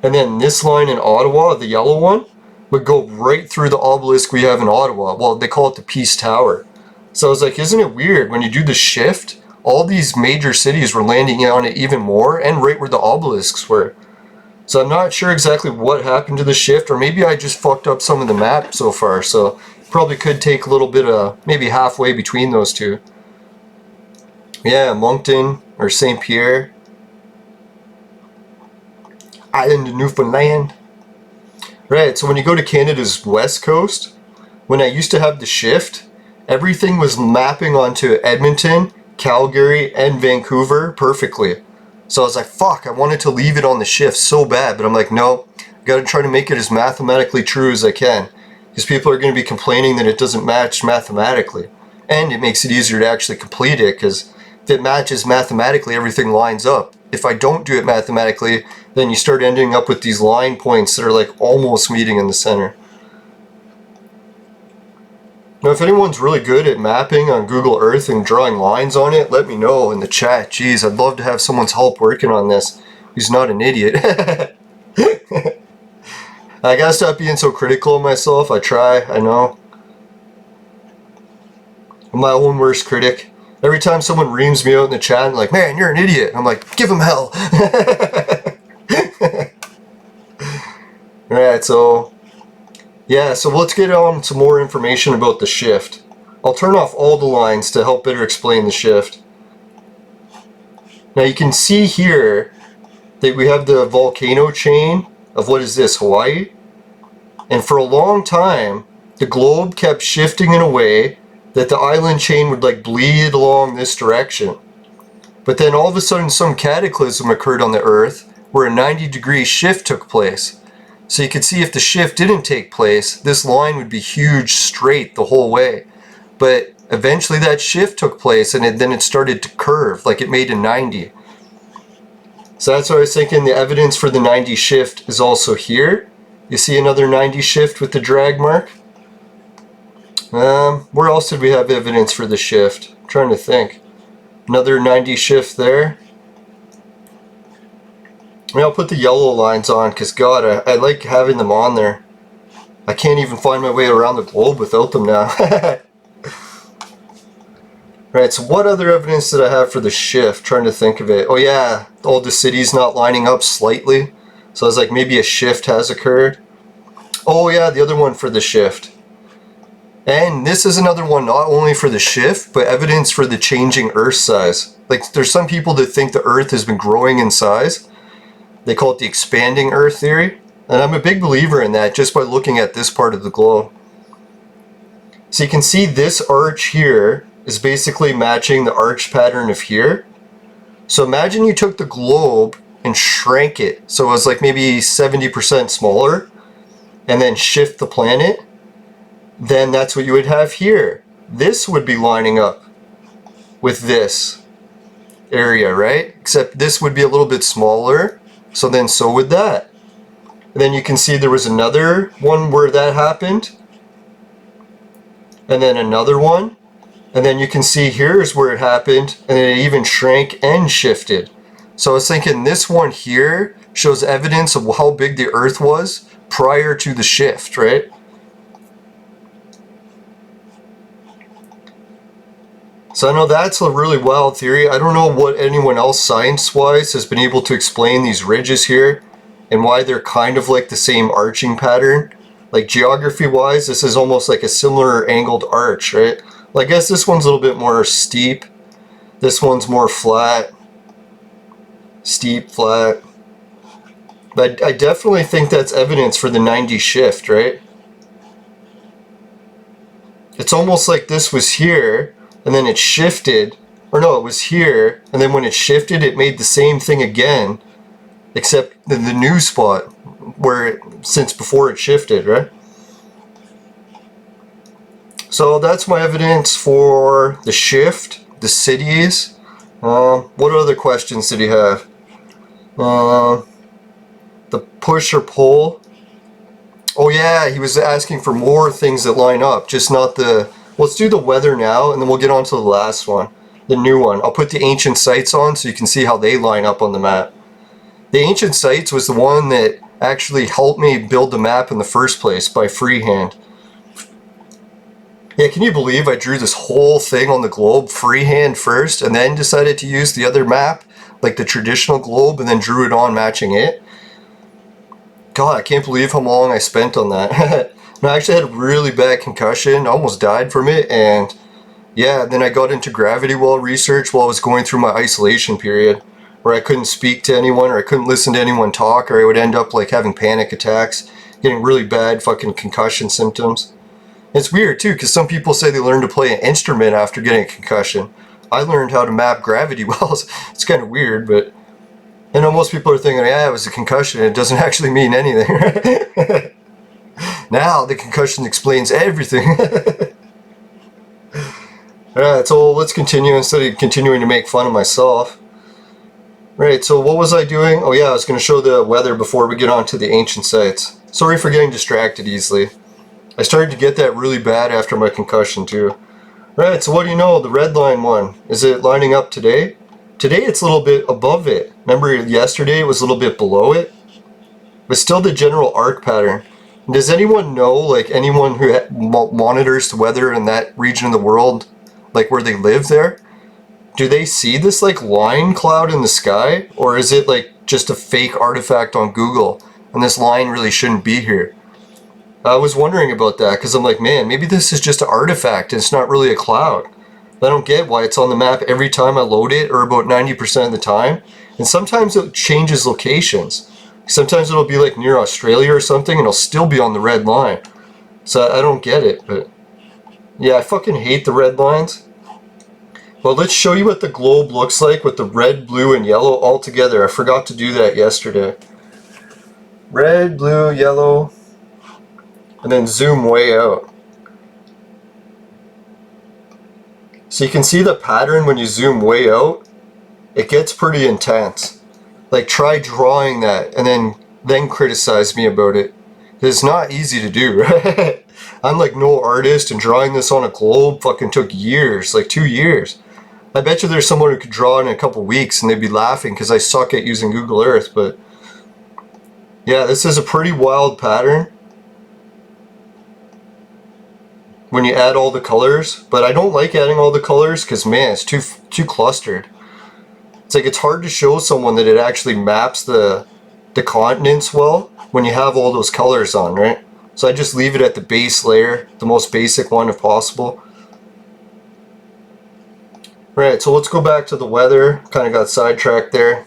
and then this line in Ottawa, the yellow one, would go right through the obelisk we have in Ottawa. Well, they call it the Peace Tower. So I was like, isn't it weird, when you do the shift, all these major cities were landing on it even more, and right where the obelisks were. So I'm not sure exactly what happened to the shift, or maybe I just fucked up some of the map so far, so probably could take a little bit of, maybe halfway between those two. Yeah, Moncton, or St. Pierre. Island of Newfoundland. Right, so when you go to Canada's west coast, when I used to have the shift, everything was mapping onto Edmonton, Calgary, and Vancouver perfectly. So I was like, fuck, I wanted to leave it on the shift so bad, but I'm like, no, I gotta try to make it as mathematically true as I can. Because people are gonna be complaining that it doesn't match mathematically. And it makes it easier to actually complete it, because if it matches mathematically, everything lines up. If I don't do it mathematically, then you start ending up with these line points that are like almost meeting in the center. Now, if anyone's really good at mapping on Google Earth and drawing lines on it, let me know in the chat. Jeez, I'd love to have someone's help working on this who's not an idiot. I gotta stop being so critical of myself. I try, I know. I'm my own worst critic. Every time someone reams me out in the chat and like, man, you're an idiot, I'm like, give him hell. Alright, so yeah, so let's get on some more information about the shift. I'll turn off all the lines to help better explain the shift. Now you can see here that we have the volcano chain of, what is this, Hawaii? And for a long time, the globe kept shifting in a way that the island chain would like bleed along this direction. But then all of a sudden some cataclysm occurred on the Earth where a 90-degree shift took place. So you could see if the shift didn't take place, this line would be huge straight the whole way. But eventually that shift took place and then it started to curve, like it made a 90. So that's why I was thinking the evidence for the 90 shift is also here. You see another 90 shift with the drag mark? Where else did we have evidence for the shift? I'm trying to think. Another 90 shift there. I mean, I'll put the yellow lines on because, God, I like having them on there. I can't even find my way around the globe without them now. Right, so what other evidence did I have for the shift? Trying to think of it. Oh yeah, all the cities not lining up slightly. So I was like, maybe a shift has occurred. Oh yeah, the other one for the shift. And this is another one not only for the shift, but evidence for the changing Earth size. Like, there's some people that think the Earth has been growing in size. They call it the expanding Earth theory. And I'm a big believer in that just by looking at this part of the globe. So you can see this arch here is basically matching the arch pattern of here. So imagine you took the globe and shrank it. So it was like maybe 70% smaller. And then shift the planet. Then that's what you would have here. This would be lining up with this area, right? Except this would be a little bit smaller. So then so would that. And then you can see there was another one where that happened. And then another one. And then you can see here's where it happened. And then it even shrank and shifted. So I was thinking this one here shows evidence of how big the Earth was prior to the shift, right? So I know that's a really wild theory. I don't know what anyone else science-wise has been able to explain these ridges here and why they're kind of like the same arching pattern. Like geography-wise, this is almost like a similar angled arch, right? Well, I guess this one's a little bit more steep. This one's more flat. Steep, flat. But I definitely think that's evidence for the 90 shift, right? It's almost like this was here. And then it shifted, or no, it was here, and then when it shifted, it made the same thing again, except in the new spot, where since before it shifted, right? So that's my evidence for the shift, the cities. What other questions did he have? The push or pull. Oh yeah, he was asking for more things that line up, just not the... Let's do the weather now, and then we'll get on to the last one, the new one. I'll put the ancient sites on so you can see how they line up on the map. The ancient sites was the one that actually helped me build the map in the first place by freehand. Yeah, can you believe I drew this whole thing on the globe freehand first, and then decided to use the other map, like the traditional globe, and then drew it on matching it? God, I can't believe how long I spent on that. No, I actually had a really bad concussion. I almost died from it, and yeah, then I got into gravity well research while I was going through my isolation period, where I couldn't speak to anyone, or I couldn't listen to anyone talk, or I would end up like having panic attacks, getting really bad fucking concussion symptoms. It's weird too, because some people say they learn to play an instrument after getting a concussion. I learned how to map gravity wells. It's kind of weird, but I know most people are thinking, yeah, it was a concussion. It doesn't actually mean anything. Now the concussion explains everything. Alright, so let's continue instead of continuing to make fun of myself. Right, so what was I doing? Oh yeah, I was going to show the weather before we get on to the ancient sites. Sorry for getting distracted easily. I started to get that really bad after my concussion too. Right, so what do you know, the red line one, is it lining up today? Today it's a little bit above it. Remember yesterday it was a little bit below it? But still the general arc pattern. Does anyone know, like anyone who monitors the weather in that region of the world, like where they live there? Do they see this like line cloud in the sky? Or is it like just a fake artifact on Google and this line really shouldn't be here? I was wondering about that because I'm like, man, maybe this is just an artifact and it's not really a cloud. I don't get why it's on the map every time I load it, or about 90% of the time. And sometimes it changes locations. Sometimes it'll be like near Australia or something and it'll still be on the red line. So I don't get it, but yeah, I fucking hate the red lines. Well, let's show you what the globe looks like with the red, blue, and yellow all together. I forgot to do that yesterday. Red, blue, yellow, and then zoom way out. So you can see the pattern when you zoom way out. It gets pretty intense. Like, try drawing that and then criticize me about it. It's not easy to do, right? I'm like no artist, and drawing this on a globe fucking took years, like 2 years. I bet you there's someone who could draw in a couple weeks and they'd be laughing because I suck at using Google Earth, but yeah, this is a pretty wild pattern when you add all the colors, but I don't like adding all the colors because, man, it's too clustered. It's like it's hard to show someone that it actually maps the continents well when you have all those colors on, right? So I just leave it at the base layer, the most basic one if possible. Right, so let's go back to the weather. Kind of got sidetracked there.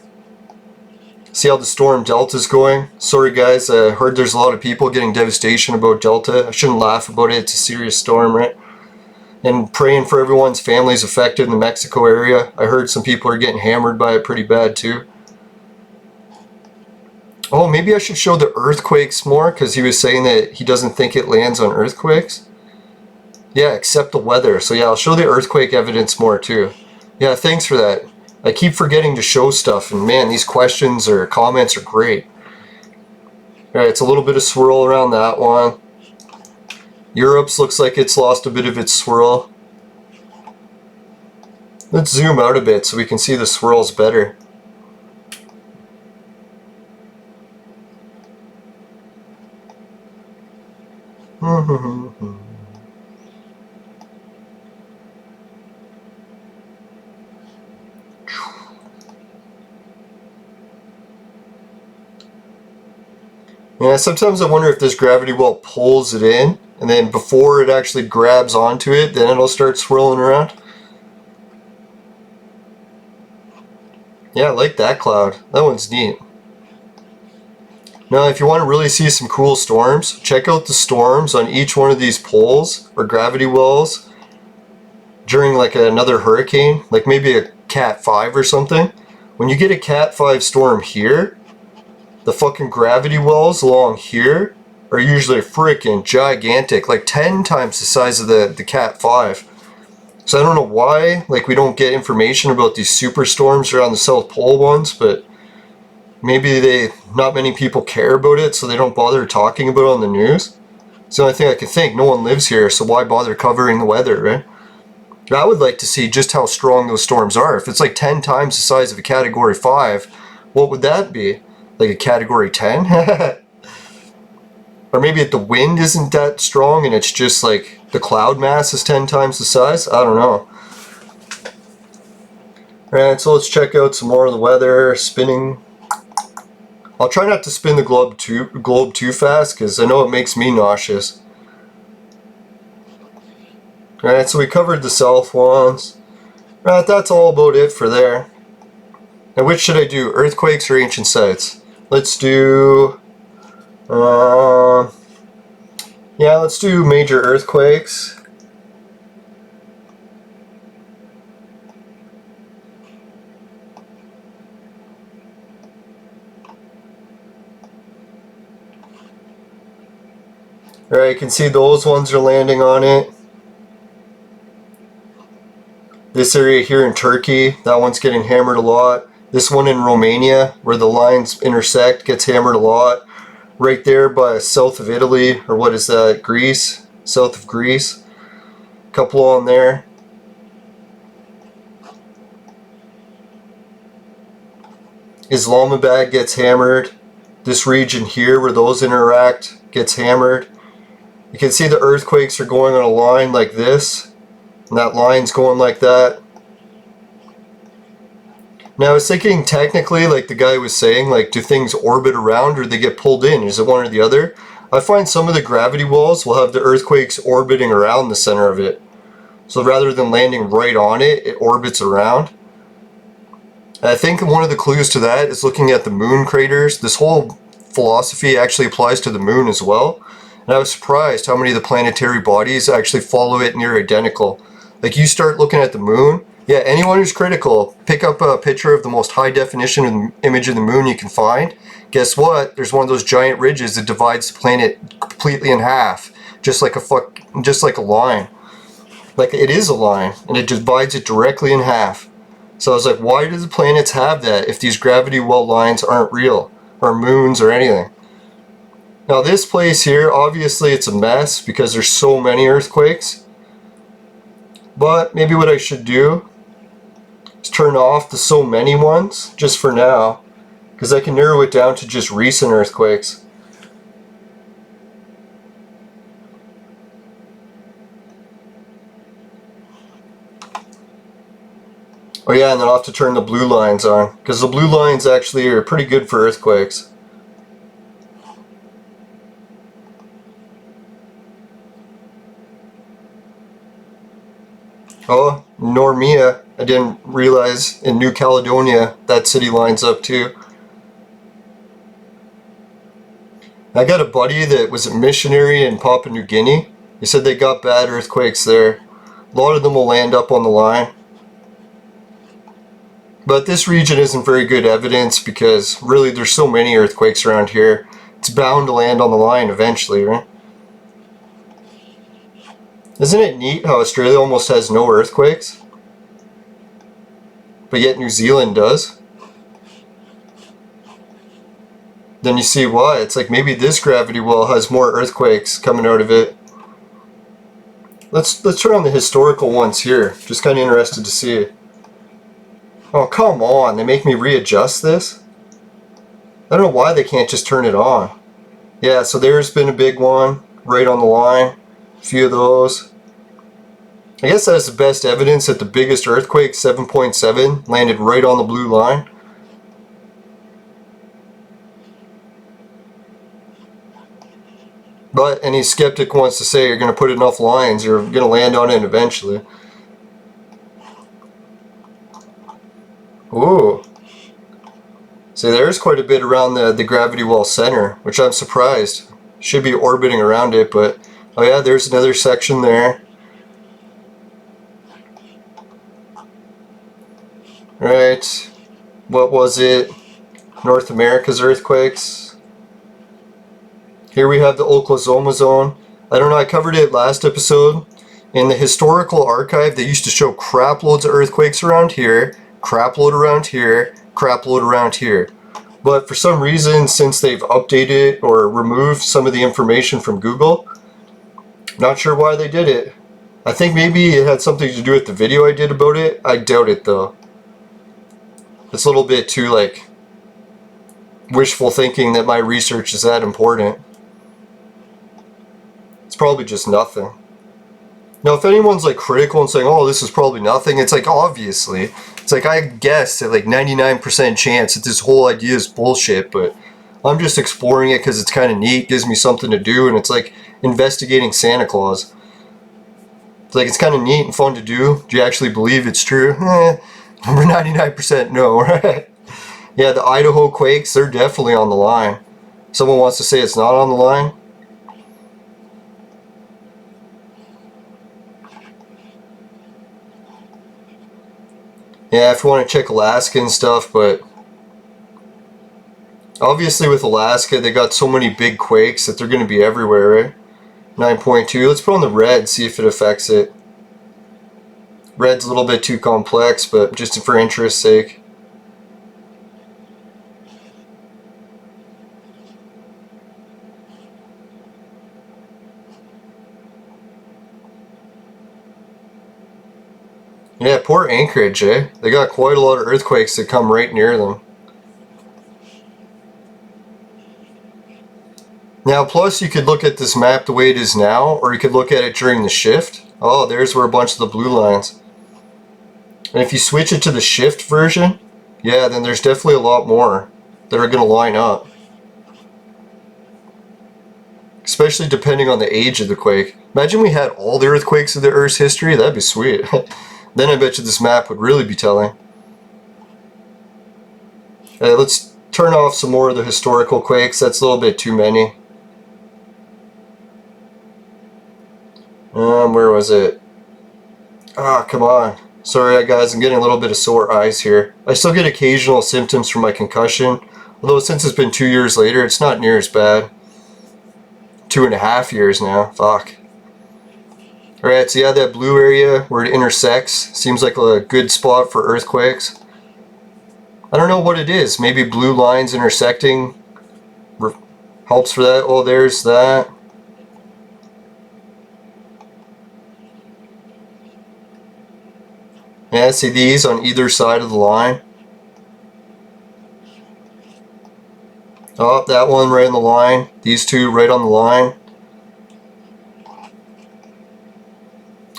See how the storm Delta's going. Sorry guys, I heard there's a lot of people getting devastation about Delta. I shouldn't laugh about it, it's a serious storm, right? And praying for everyone's families affected in the Mexico area. I heard some people are getting hammered by it pretty bad too. Oh, maybe I should show the earthquakes more, because he was saying that he doesn't think it lands on earthquakes. Yeah, except the weather. So yeah, I'll show the earthquake evidence more too. Yeah, thanks for that. I keep forgetting to show stuff, and man, these questions or comments are great. Alright, it's a little bit of swirl around that one. Europe's looks like it's lost a bit of its swirl. Let's zoom out a bit so we can see the swirls better. Yeah, sometimes I wonder if this gravity well pulls it in, and then before it actually grabs onto it, then it'll start swirling around. Yeah, I like that cloud. That one's neat. Now, if you want to really see some cool storms, check out the storms on each one of these poles, or gravity wells, during like another hurricane, like maybe a Cat 5 or something. When you get a Cat 5 storm here, the fucking gravity wells along here are usually freaking gigantic, like 10 times the size of the Cat 5. So I don't know why, like, we don't get information about these superstorms around the South Pole ones, but maybe not many people care about it, so they don't bother talking about it on the news. It's the only thing I can think. No one lives here, so why bother covering the weather, right? I would like to see just how strong those storms are. If it's like 10 times the size of a Category 5, what would that be? Like a Category 10? Or maybe the wind isn't that strong and it's just like the cloud mass is 10 times the size? I don't know. Alright, so let's check out some more of the weather. Spinning. I'll try not to spin the globe too fast, because I know it makes me nauseous. Alright, so we covered the south ones. Right, that's all about it for there. Now which should I do? Earthquakes or ancient sites? Let's do... yeah, let's do major earthquakes. Alright, you can see those ones are landing on it. This area here in Turkey, that one's getting hammered a lot. This one in Romania, where the lines intersect, gets hammered a lot. Right there by south of Italy, or what is that, Greece? South of Greece. A couple on there. Islamabad gets hammered. This region here, where those interact, gets hammered. You can see the earthquakes are going on a line like this, and that line's going like that. Now I was thinking technically, like the guy was saying, like do things orbit around or they get pulled in? Is it one or the other? I find some of the gravity wells will have the earthquakes orbiting around the center of it. So rather than landing right on it, it orbits around. And I think one of the clues to that is looking at the moon craters. This whole philosophy actually applies to the moon as well. And I was surprised how many of the planetary bodies actually follow it near identical. Like you start looking at the moon, yeah, anyone who's critical, pick up a picture of the most high definition image of the moon you can find. Guess what? There's one of those giant ridges that divides the planet completely in half, just like a line. Like it is a line, and it divides it directly in half. So I was like, why do the planets have that if these gravity well lines aren't real, or moons or anything? Now this place here, obviously it's a mess because there's so many earthquakes. But maybe what I should do is turn off the so many ones, just for now, because I can narrow it down to just recent earthquakes. Oh yeah, and then I'll have to turn the blue lines on, because the blue lines actually are pretty good for earthquakes. Oh, Normia, I didn't realize in New Caledonia that city lines up too. I got a buddy that was a missionary in Papua New Guinea. He said they got bad earthquakes there. A lot of them will land up on the line. But this region isn't very good evidence because really there's so many earthquakes around here. It's bound to land on the line eventually, right? Isn't it neat how Australia almost has no earthquakes? But yet New Zealand does? Then you see why. It's like maybe this gravity well has more earthquakes coming out of it. Let's turn on the historical ones here. Just kind of interested to see. Oh, come on. They make me readjust this? I don't know why they can't just turn it on. Yeah, so there's been a big one right on the line. A few of those. I guess that's the best evidence that the biggest earthquake, 7.7, landed right on the blue line. But any skeptic wants to say you're going to put enough lines, you're going to land on it eventually. Ooh. See, there's quite a bit around the gravity well center, which I'm surprised. Should be orbiting around it, but oh yeah, there's another section there. Right. What was it? North America's earthquakes. Here we have the Oklahoma zone. I don't know, I covered it last episode. In the historical archive, they used to show crap loads of earthquakes around here, crap load around here, crap load around here. But for some reason, since they've updated or removed some of the information from Google, not sure why they did it. I think maybe it had something to do with the video I did about it. I doubt it though. It's a little bit too like wishful thinking that my research is that important. It's probably just nothing. Now if anyone's like critical and saying, oh, this is probably nothing, it's like obviously. It's like I guessed at like 99% chance that this whole idea is bullshit, but I'm just exploring it because it's kind of neat, gives me something to do, and it's like investigating Santa Claus. It's like, it's kind of neat and fun to do. Do you actually believe it's true? Number 99% no, right? Yeah, the Idaho quakes, they're definitely on the line. Someone wants to say it's not on the line? Yeah, if you want to check Alaska and stuff, but obviously with Alaska, they got so many big quakes that they're going to be everywhere, right? 9.2. Let's put on the red, see if it affects it. Red's a little bit too complex, but just for interest's sake. Yeah, poor Anchorage, eh? They got quite a lot of earthquakes that come right near them. Now, plus you could look at this map the way it is now, or you could look at it during the shift. Oh, there's where a bunch of the blue lines. And if you switch it to the shift version, yeah, then there's definitely a lot more that are going to line up. Especially depending on the age of the quake. Imagine we had all the earthquakes of the Earth's history, that'd be sweet. Then I bet you this map would really be telling. Let's turn off some more of the historical quakes, that's a little bit too many. Where was it? Ah, come on. Sorry guys, I'm getting a little bit of sore eyes here. I still get occasional symptoms from my concussion, although since it's been 2 years later, it's not near as bad. 2.5 years now, fuck. Alright, so yeah, that blue area where it intersects seems like a good spot for earthquakes. I don't know what it is, maybe blue lines intersecting helps for that. Oh, there's that. Yeah, see these on either side of the line. Oh, that one right on the line. These two right on the line.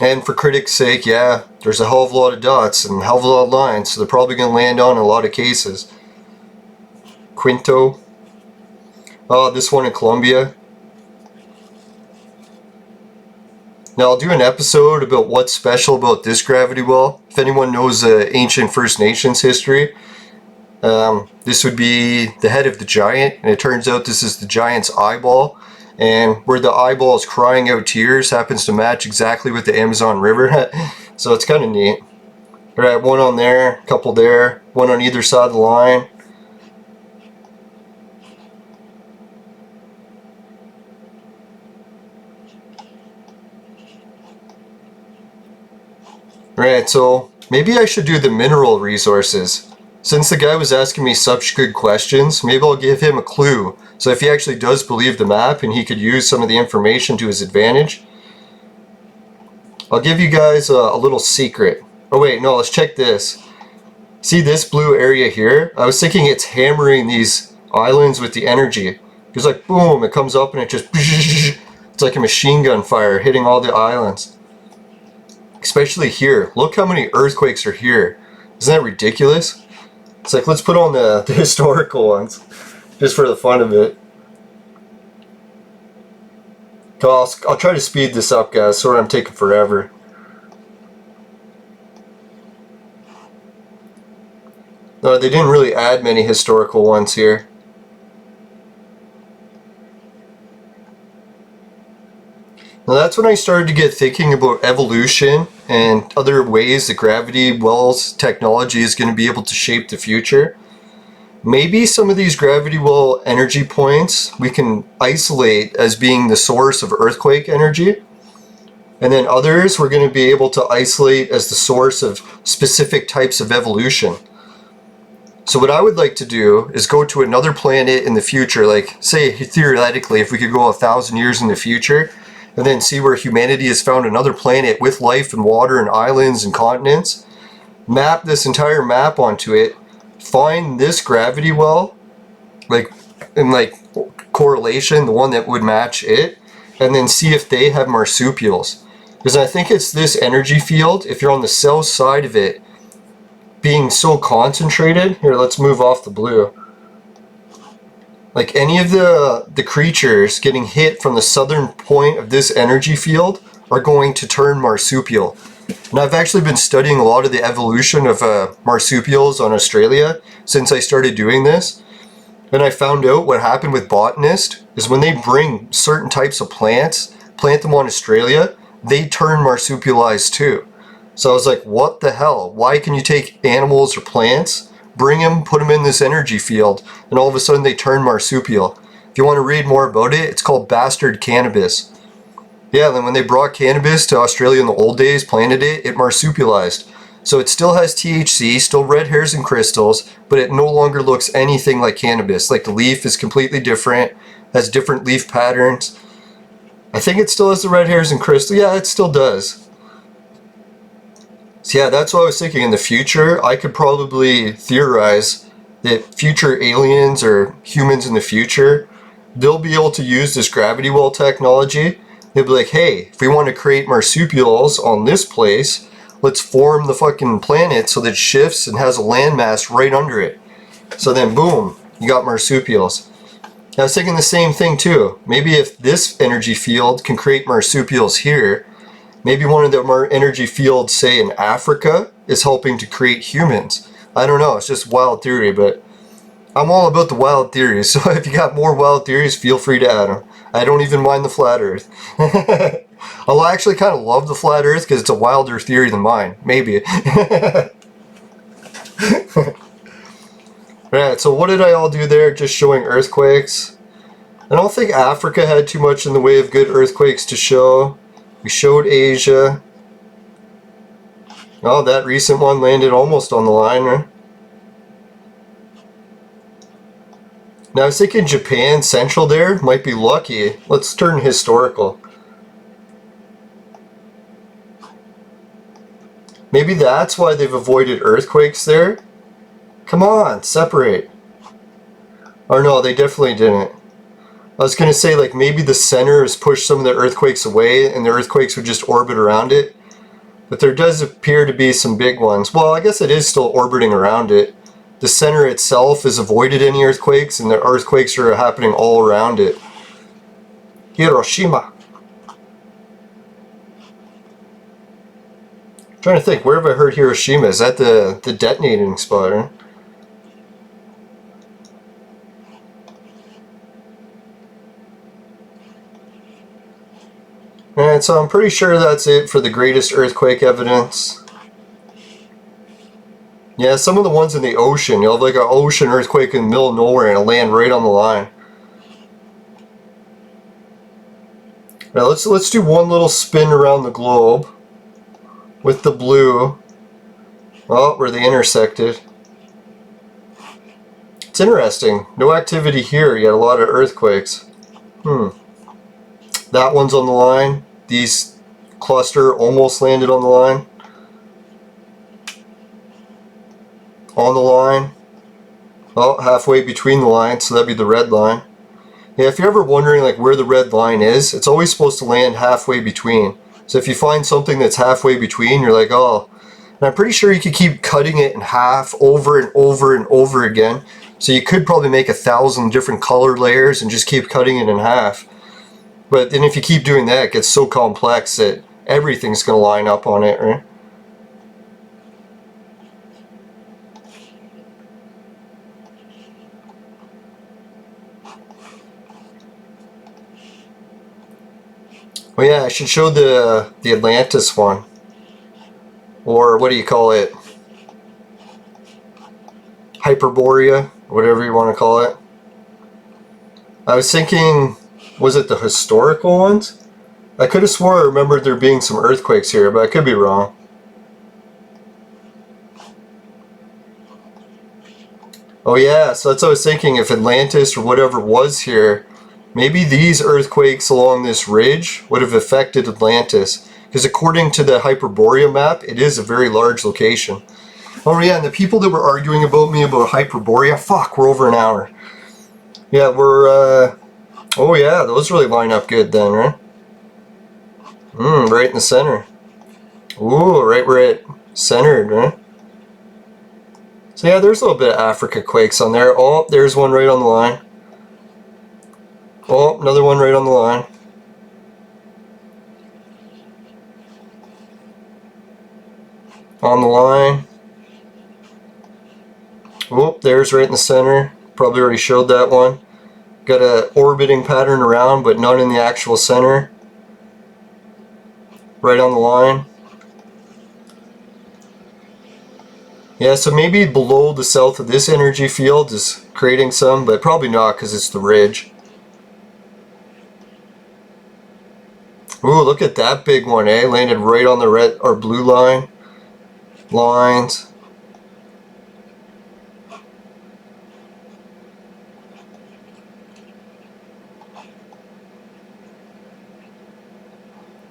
And for critics' sake, yeah, there's a hell of a lot of dots and a hell of a lot of lines, so they're probably going to land on in a lot of cases. Quinto. Oh, this one in Colombia. Now I'll do an episode about what's special about this gravity well. If anyone knows ancient First Nations history, this would be the head of the giant, and it turns out this is the giant's eyeball, and where the eyeball is crying out tears happens to match exactly with the Amazon River. So it's kind of neat. Alright, one on there, a couple there, one on either side of the line. Right, so maybe I should do the mineral resources. Since the guy was asking me such good questions, maybe I'll give him a clue. So if he actually does believe the map and he could use some of the information to his advantage, I'll give you guys a little secret. Oh wait, no, let's check this. See this blue area here? I was thinking it's hammering these islands with the energy. It's like boom, it comes up and it just it's like a machine gun fire hitting all the islands. Especially here. Look how many earthquakes are here. Isn't that ridiculous? It's like, let's put on the historical ones. Just for the fun of it. I'll try to speed this up, guys. Sorry I'm taking forever. No, they didn't really add many historical ones here. Now that's when I started to get thinking about evolution and other ways that gravity wells technology is going to be able to shape the future. Maybe some of these gravity well energy points we can isolate as being the source of earthquake energy. And then others we're going to be able to isolate as the source of specific types of evolution. So what I would like to do is go to another planet in the future, like say theoretically if we could go 1,000 years in the future, and then see where humanity has found another planet with life and water and islands and continents, map this entire map onto it, find this gravity well, like in like correlation, the one that would match it, and then see if they have marsupials. Because I think it's this energy field, if you're on the south side of it, being so concentrated. Here, let's move off the blue. like any of the creatures getting hit from the southern point of this energy field are going to turn marsupial. And I've actually been studying a lot of the evolution of marsupials on Australia since I started doing this. And I found out what happened with botanists is when they bring certain types of plants, plant them on Australia, they turn marsupialized too. So I was like, what the hell? Why can you take animals or plants, bring them, put them in this energy field, and all of a sudden they turn marsupial? If you want to read more about it, it's called bastard cannabis. Yeah, then when they brought cannabis to Australia in the old days, planted it, it marsupialized. So it still has THC, still red hairs and crystals, but it no longer looks anything like cannabis. Like the leaf is completely different, has different leaf patterns. I think it still has the red hairs and crystals. Yeah, it still does. So yeah, that's what I was thinking. In the future, I could probably theorize that future aliens or humans in the future, they'll be able to use this gravity well technology. They'll be like, hey, if we want to create marsupials on this place, let's form the fucking planet so that it shifts and has a landmass right under it. So then, boom, you got marsupials. I was thinking the same thing too. Maybe if this energy field can create marsupials here, maybe one of the energy fields, say in Africa, is helping to create humans. I don't know, it's just wild theory, but I'm all about the wild theories. So if you got more wild theories, feel free to add them. I don't even mind the flat earth. Although I actually kind of love the flat earth because it's a wilder theory than mine. Maybe. Alright, so what did I all do there? Just showing earthquakes. I don't think Africa had too much in the way of good earthquakes to show. We showed Asia. Oh, that recent one landed almost on the line, right? Now I was thinking Japan, central there, might be lucky. Let's turn historical. Maybe that's why they've avoided earthquakes there? Come on, separate. Or no, they definitely didn't. I was going to say, like, maybe the center has pushed some of the earthquakes away and the earthquakes would just orbit around it. But there does appear to be some big ones. Well, I guess it is still orbiting around it. The center itself has avoided any earthquakes and the earthquakes are happening all around it. Hiroshima. I'm trying to think, where have I heard Hiroshima? Is that the detonating spot, right? Alright, so I'm pretty sure that's it for the greatest earthquake evidence. Yeah, some of the ones in the ocean, you'll have like an ocean earthquake in the middle of nowhere and it'll land right on the line. Now let's do one little spin around the globe with the blue. Oh, where they intersected. It's interesting. No activity here, yet a lot of earthquakes. That one's on the line. These cluster almost landed on the line. On the line. Oh, halfway between the lines, so that'd be the red line. Yeah, if you're ever wondering like where the red line is, it's always supposed to land halfway between. So if you find something that's halfway between, you're like, oh. And I'm pretty sure you could keep cutting it in half over and over and over again. So you could probably make 1,000 different color layers and just keep cutting it in half. But then if you keep doing that, it gets so complex that everything's going to line up on it, right? Oh yeah, I should show the Atlantis one. Or what do you call it? Hyperborea, whatever you want to call it. I was thinking, was it the historical ones? I could have swore I remembered there being some earthquakes here, but I could be wrong. Oh yeah, so that's what I was thinking, if Atlantis or whatever was here, maybe these earthquakes along this ridge would have affected Atlantis. Because according to the Hyperborea map, it is a very large location. Oh yeah, and the people that were arguing about me about Hyperborea, fuck, we're over an hour. Yeah, we're, oh yeah, those really line up good then, right? Right in the center. Ooh, right where it centered, right? So yeah, there's a little bit of Africa quakes on there. Oh, there's one right on the line. Oh, another one right on the line. On the line. Oh, there's right in the center. Probably already showed that one. Got a orbiting pattern around, but none in the actual center. Right on the line. Yeah, so maybe below the south of this energy field is creating some, but probably not because it's the ridge. Ooh, look at that big one, eh? Landed right on the red or blue line. Lines.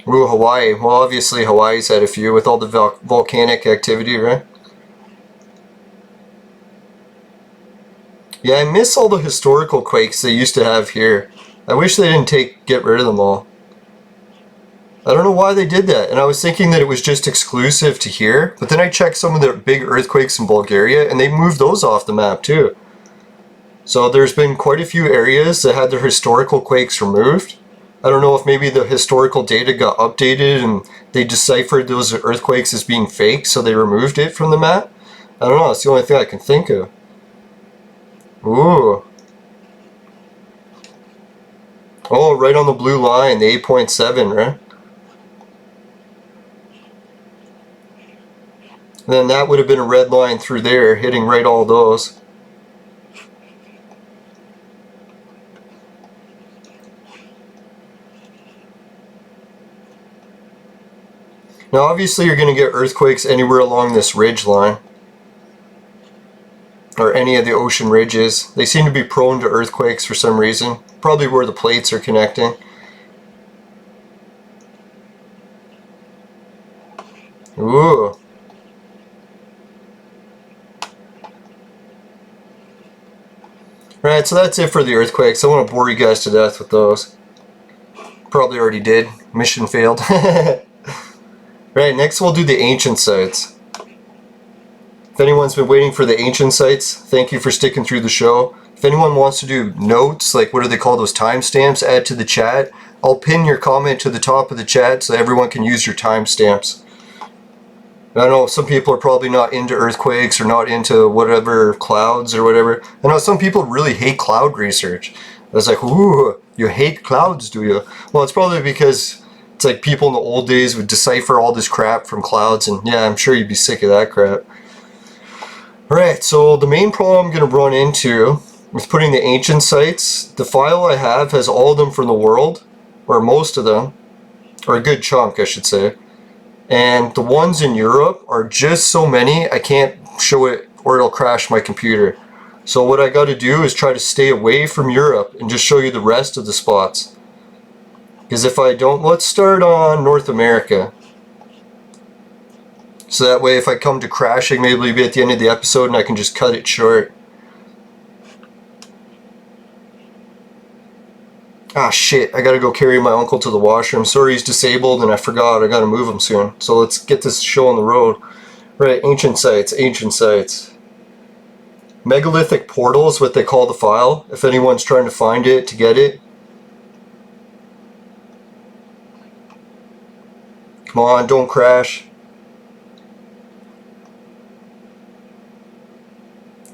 Ooh, Hawaii. Well, obviously Hawaii's had a few with all the volcanic activity, right? Yeah, I miss all the historical quakes they used to have here. I wish they didn't get rid of them all. I don't know why they did that, and I was thinking that it was just exclusive to here, but then I checked some of the big earthquakes in Bulgaria, and they moved those off the map too. So there's been quite a few areas that had their historical quakes removed. I don't know if maybe the historical data got updated and they deciphered those earthquakes as being fake, so they removed it from the map. I don't know, it's the only thing I can think of. Ooh. Oh, right on the blue line, the 8.7, right? And then that would have been a red line through there, hitting right all those. Now obviously you're going to get earthquakes anywhere along this ridge line. Or any of the ocean ridges. They seem to be prone to earthquakes for some reason. Probably where the plates are connecting. Ooh. Right, so that's it for the earthquakes. I want to bore you guys to death with those. Probably already did. Mission failed. Right, next we'll do the ancient sites. If anyone's been waiting for the ancient sites, thank you for sticking through the show. If anyone wants to do notes, like what do they call those, timestamps, add to the chat. I'll pin your comment to the top of the chat so everyone can use your timestamps. I know some people are probably not into earthquakes or not into whatever clouds or whatever. I know some people really hate cloud research. I was like, ooh, you hate clouds, do you? Well, it's probably because it's like people in the old days would decipher all this crap from clouds, and yeah, I'm sure you'd be sick of that crap. Alright, so the main problem I'm going to run into with putting the ancient sites, the file I have has all of them from the world, or most of them, or a good chunk I should say. And the ones in Europe are just so many, I can't show it or it'll crash my computer. So what I got to do is try to stay away from Europe and just show you the rest of the spots. Because if I don't, let's start on North America. So that way if I come to crashing, maybe it'll be at the end of the episode and I can just cut it short. Ah shit, I gotta go carry my uncle to the washroom. Sorry he's disabled and I forgot, I gotta move him soon. So let's get this show on the road. Right, ancient sites, ancient sites. Megalithic portal is what they call the file, if anyone's trying to find it to get it. Come on, don't crash.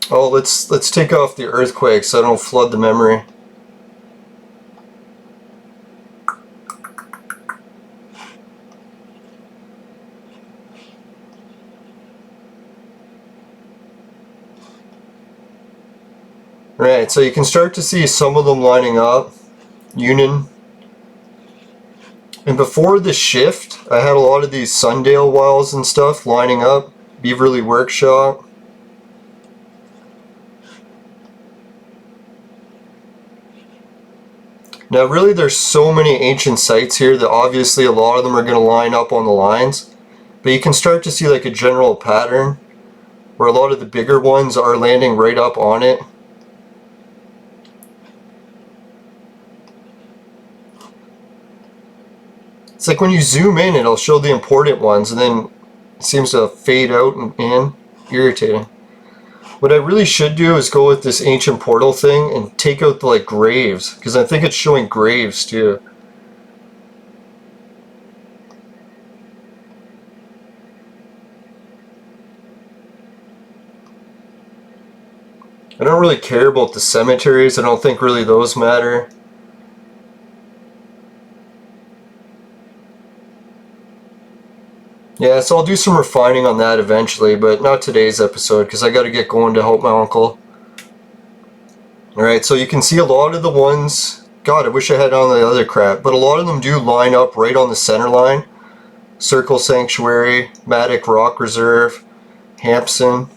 Oh, let's take off the earthquake so I don't flood the memory. Right, so you can start to see some of them lining up. Union. And before the shift, I had a lot of these Sundale wells and stuff lining up. Beaverly Workshop. Now really there's so many ancient sites here that obviously a lot of them are going to line up on the lines. But you can start to see like a general pattern where a lot of the bigger ones are landing right up on it. It's like when you zoom in, it'll show the important ones, and then it seems to fade out and in. Irritating. What I really should do is go with this ancient portal thing and take out the like graves, because I think it's showing graves too. I don't really care about the cemeteries. I don't think really those matter. Yeah, so I'll do some refining on that eventually, but not today's episode because I got to get going to help my uncle. Alright, so you can see a lot of the ones, God, I wish I had on the other crap, but a lot of them do line up right on the center line. Circle Sanctuary, Matic Rock Reserve, Hampson.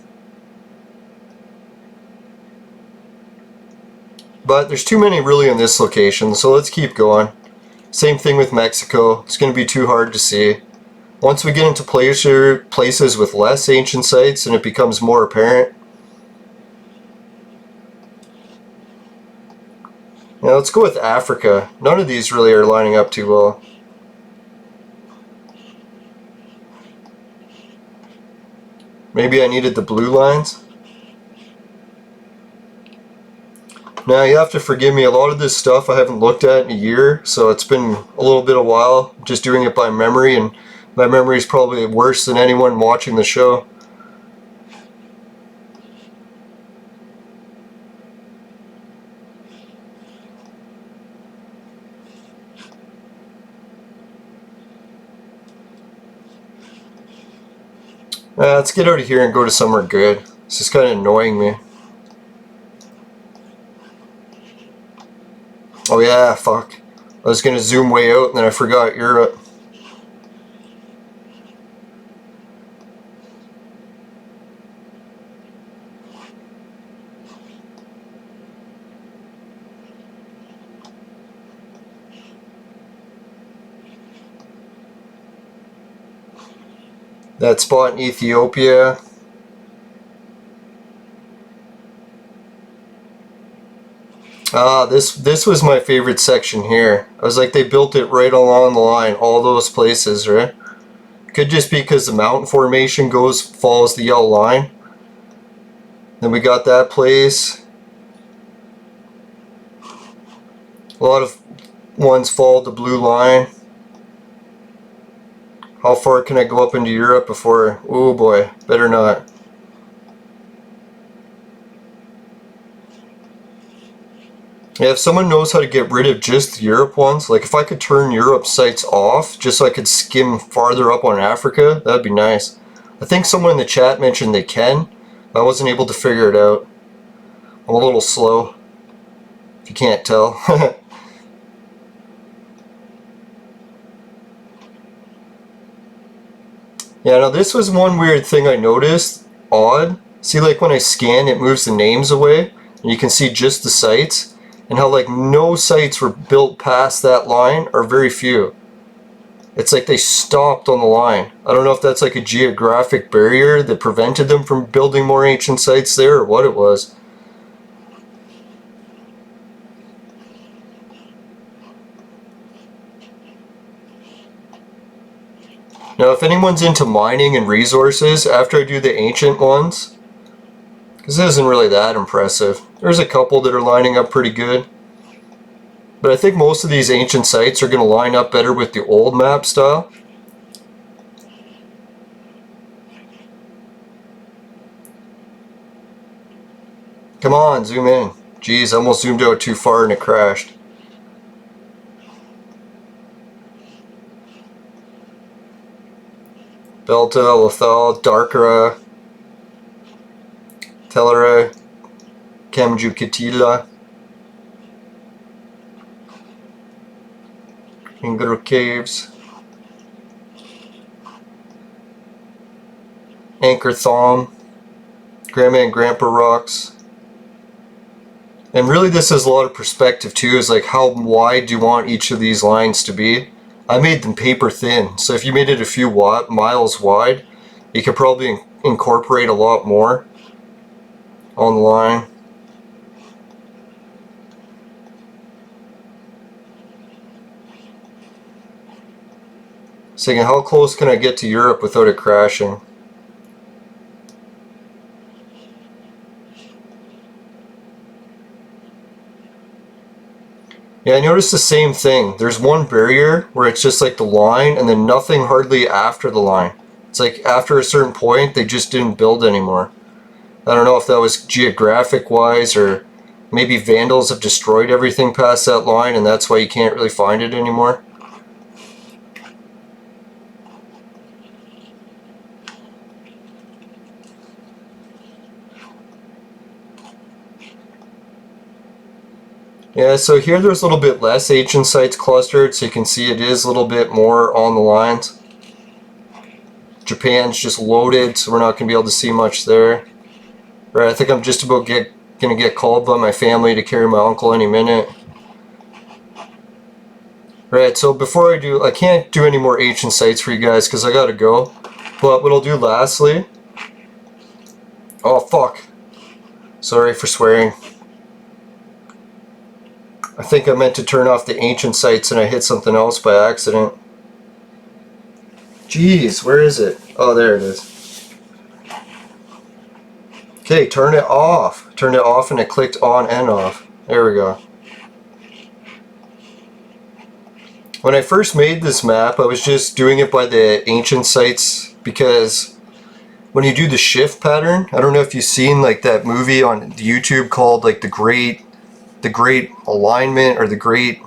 But there's too many really in this location, so let's keep going. Same thing with Mexico. It's going to be too hard to see. Once we get into places with less ancient sites and it becomes more apparent. Now let's go with Africa. None of these really are lining up too well. Maybe I needed the blue lines. Now you have to forgive me, a lot of this stuff I haven't looked at in a year, so it's been a little bit of a while, just doing it by memory, and my memory is probably worse than anyone watching the show. Let's get out of here and go to somewhere good. This is kind of annoying me. Oh yeah, fuck. I was gonna zoom way out and then I forgot Europe. That spot in Ethiopia. This was my favorite section here. I was like, they built it right along the line, all those places, right? Could just be because the mountain formation follows the yellow line. Then we got that place. A lot of ones followed the blue line. How far can I go up into Europe before... Oh boy, better not. Yeah, if someone knows how to get rid of just the Europe ones, like if I could turn Europe sites off just so I could skim farther up on Africa, that'd be nice. I think someone in the chat mentioned they can, but I wasn't able to figure it out. I'm a little slow, if you can't tell. Yeah, now this was one weird thing I noticed. Odd. See, like when I scan, it moves the names away, and you can see just the sites. And how like no sites were built past that line, or very few. It's like they stopped on the line. I don't know if that's like a geographic barrier that prevented them from building more ancient sites there, or what it was. Now if anyone's into mining and resources, after I do the ancient ones, because this isn't really that impressive. There's a couple that are lining up pretty good. But I think most of these ancient sites are going to line up better with the old map style. Come on, zoom in. Jeez, I almost zoomed out too far and it crashed. Belta, Lothal, Darkara, Tellera, Kamjukatila, Ingro Caves, Anchor Thom, Grandma and Grandpa Rocks. And really this is a lot of perspective too, is like how wide do you want each of these lines to be? I made them paper thin, so if you made it a few miles wide, you could probably incorporate a lot more on the line. Saying how close can I get to Europe without it crashing? Yeah, I noticed the same thing. There's one barrier where it's just like the line and then nothing hardly after the line. It's like after a certain point, they just didn't build anymore. I don't know if that was geographic wise or maybe vandals have destroyed everything past that line and that's why you can't really find it anymore. Yeah, so here there's a little bit less ancient sites clustered, so you can see it is a little bit more on the lines. Japan's just loaded, so we're not going to be able to see much there. Right, I think I'm just about going to get called by my family to carry my uncle any minute. Right, so before I do, I can't do any more ancient sites for you guys because I gotta go. But what I'll do lastly... Oh, fuck. Sorry for swearing. I think I meant to turn off the ancient sites and I hit something else by accident. Jeez, where is it? Oh, there it is. Okay, turn it off. Turned it off and it clicked on and off. There we go. When I first made this map, I was just doing it by the ancient sites because when you do the shift pattern, I don't know if you've seen like that movie on YouTube called like the Great Alignment or the Great,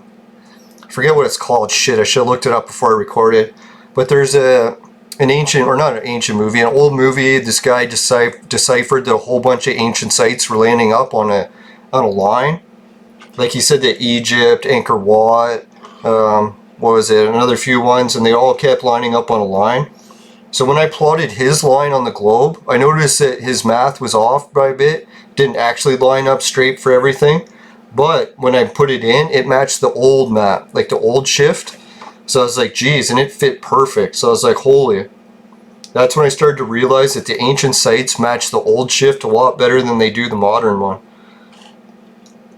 I forget what it's called. Shit, I should have looked it up before I recorded. But there's an ancient, or not an ancient movie, an old movie. This guy deciphered that a whole bunch of ancient sites were landing up on a line. Like he said that Egypt, Angkor Wat, what was it, another few ones, and they all kept lining up on a line. So when I plotted his line on the globe, I noticed that his math was off by a bit. Didn't actually line up straight for everything. But when I put it in, it matched the old map, like the old shift. So I was like, geez, and it fit perfect. So I was like, holy. That's when I started to realize that the ancient sites match the old shift a lot better than they do the modern one.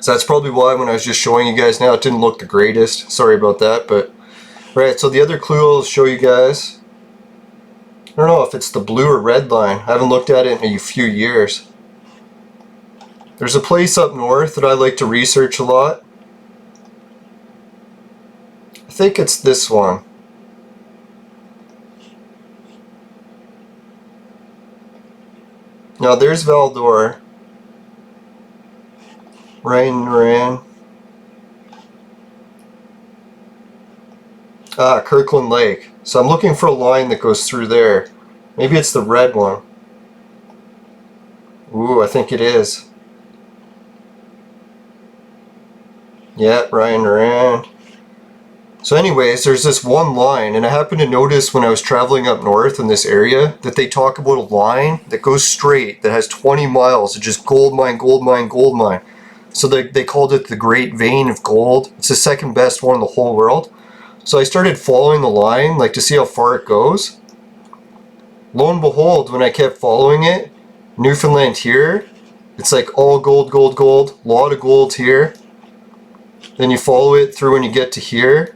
So that's probably why when I was just showing you guys now, it didn't look the greatest. Sorry about that, but... Right, so the other clue I'll show you guys. I don't know if it's the blue or red line. I haven't looked at it in a few years. There's a place up north that I like to research a lot. I think it's this one. Now there's Valdor. Ran. Ah, Kirkland Lake. So I'm looking for a line that goes through there. Maybe it's the red one. Ooh, I think it is. Yeah, Ryan. So anyways, there's this one line, and I happened to notice when I was traveling up north in this area that they talk about a line that goes straight, that has 20 miles of just gold mine. So they called it the Great Vein of Gold. It's the second best one in the whole world. So I started following the line, like to see how far it goes. Lo and behold, when I kept following it, Newfoundland here, it's like all gold, lot of gold here. Then you follow it through when you get to here,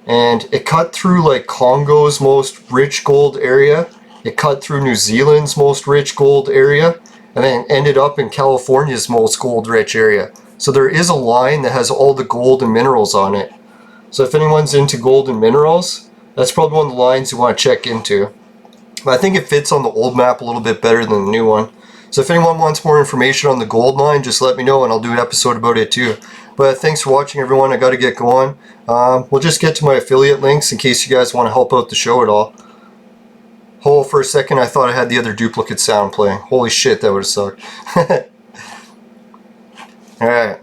and it cut through like Congo's most rich gold area. It cut through New Zealand's most rich gold area, and then ended up in California's most gold rich area. So there is a line that has all the gold and minerals on it. So if anyone's into gold and minerals, that's probably one of the lines you want to check into. But I think it fits on the old map a little bit better than the new one. So if anyone wants more information on the gold line, just let me know and I'll do an episode about it too. But thanks for watching, everyone. I got to get going. We'll just get to my affiliate links in case you guys want to help out the show at all. Oh, for a second I thought I had the other duplicate sound playing. Holy shit, that would have sucked. Alright.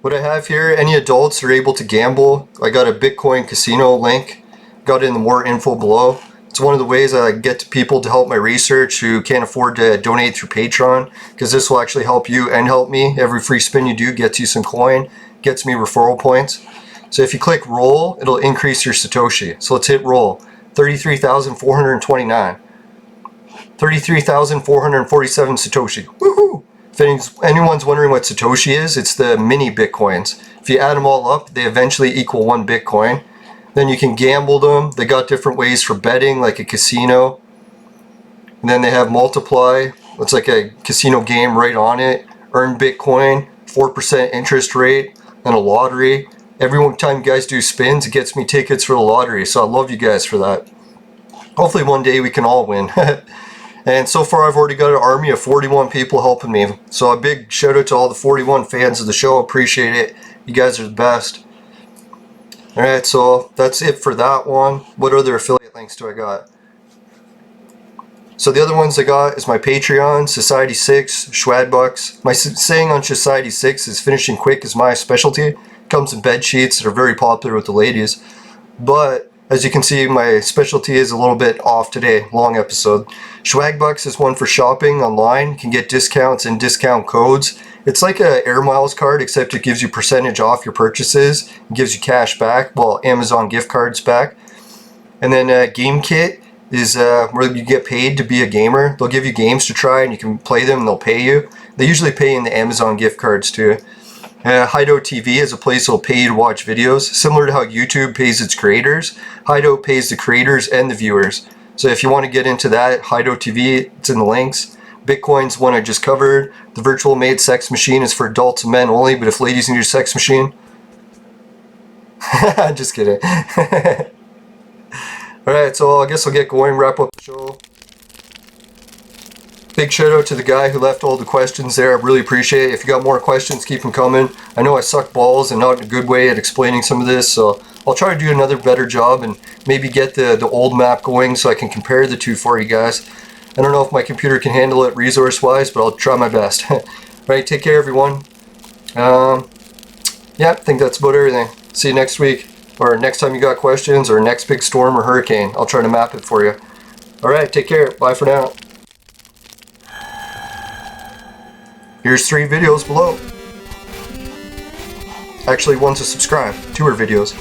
What I have here, any adults are able to gamble. I got a Bitcoin casino link. Got it in the more info below. It's one of the ways I get to people to help my research who can't afford to donate through Patreon, because this will actually help you and help me. Every free spin you do gets you some coin, gets me referral points. So if you click roll, it'll increase your Satoshi. So let's hit roll. 33,429. 33,447 Satoshi. Woohoo! If anyone's wondering what Satoshi is, it's the mini Bitcoins. If you add them all up, they eventually equal 1 Bitcoin. Then you can gamble them. They got different ways for betting, like a casino. And then they have multiply. It's like a casino game right on it. Earn Bitcoin, 4% interest rate. and a lottery. Every time you guys do spins, it gets me tickets for the lottery, so I love you guys for that. Hopefully one day we can all win. And so far I've already got an army of 41 people helping me. So a big shout out to all the 41 fans of the show. Appreciate it. You guys are the best. Alright, so that's it for that one. What other affiliate links do I got? So the other ones I got is my Patreon, Society 6, Schwadbucks. My saying on Society 6 is finishing quick is my specialty. Comes in bed sheets that are very popular with the ladies. But as you can see, my specialty is a little bit off today. Long episode. Schwagbucks is one for shopping online. You can get discounts and discount codes. It's like a Air Miles card, except it gives you percentage off your purchases. It gives you cash back, well, Amazon gift cards back. And then GameKit is where you get paid to be a gamer. They'll give you games to try and you can play them and they'll pay you. They usually pay in the Amazon gift cards too. Hideout TV is a place that will pay you to watch videos. Similar to how YouTube pays its creators, Hideout pays the creators and the viewers. So if you want to get into that, Hideout TV, it's in the links. Bitcoin's one I just covered. The virtual maid sex machine is for adults and men only, but if ladies need a sex machine... just kidding. Alright, so I guess I'll get going, wrap up the show. Big shout out to the guy who left all the questions there. I really appreciate it. If you got more questions, keep them coming. I know I suck balls and not in a good way at explaining some of this, so I'll try to do another better job and maybe get the old map going so I can compare the two for you guys. I don't know if my computer can handle it resource-wise, but I'll try my best. Right, take care everyone. Yeah, I think that's about everything. See you next week, or next time you got questions, or next big storm or hurricane. I'll try to map it for you. Alright, take care. Bye for now. Here's 3 videos below. Actually, one's a subscribe. 2 are videos.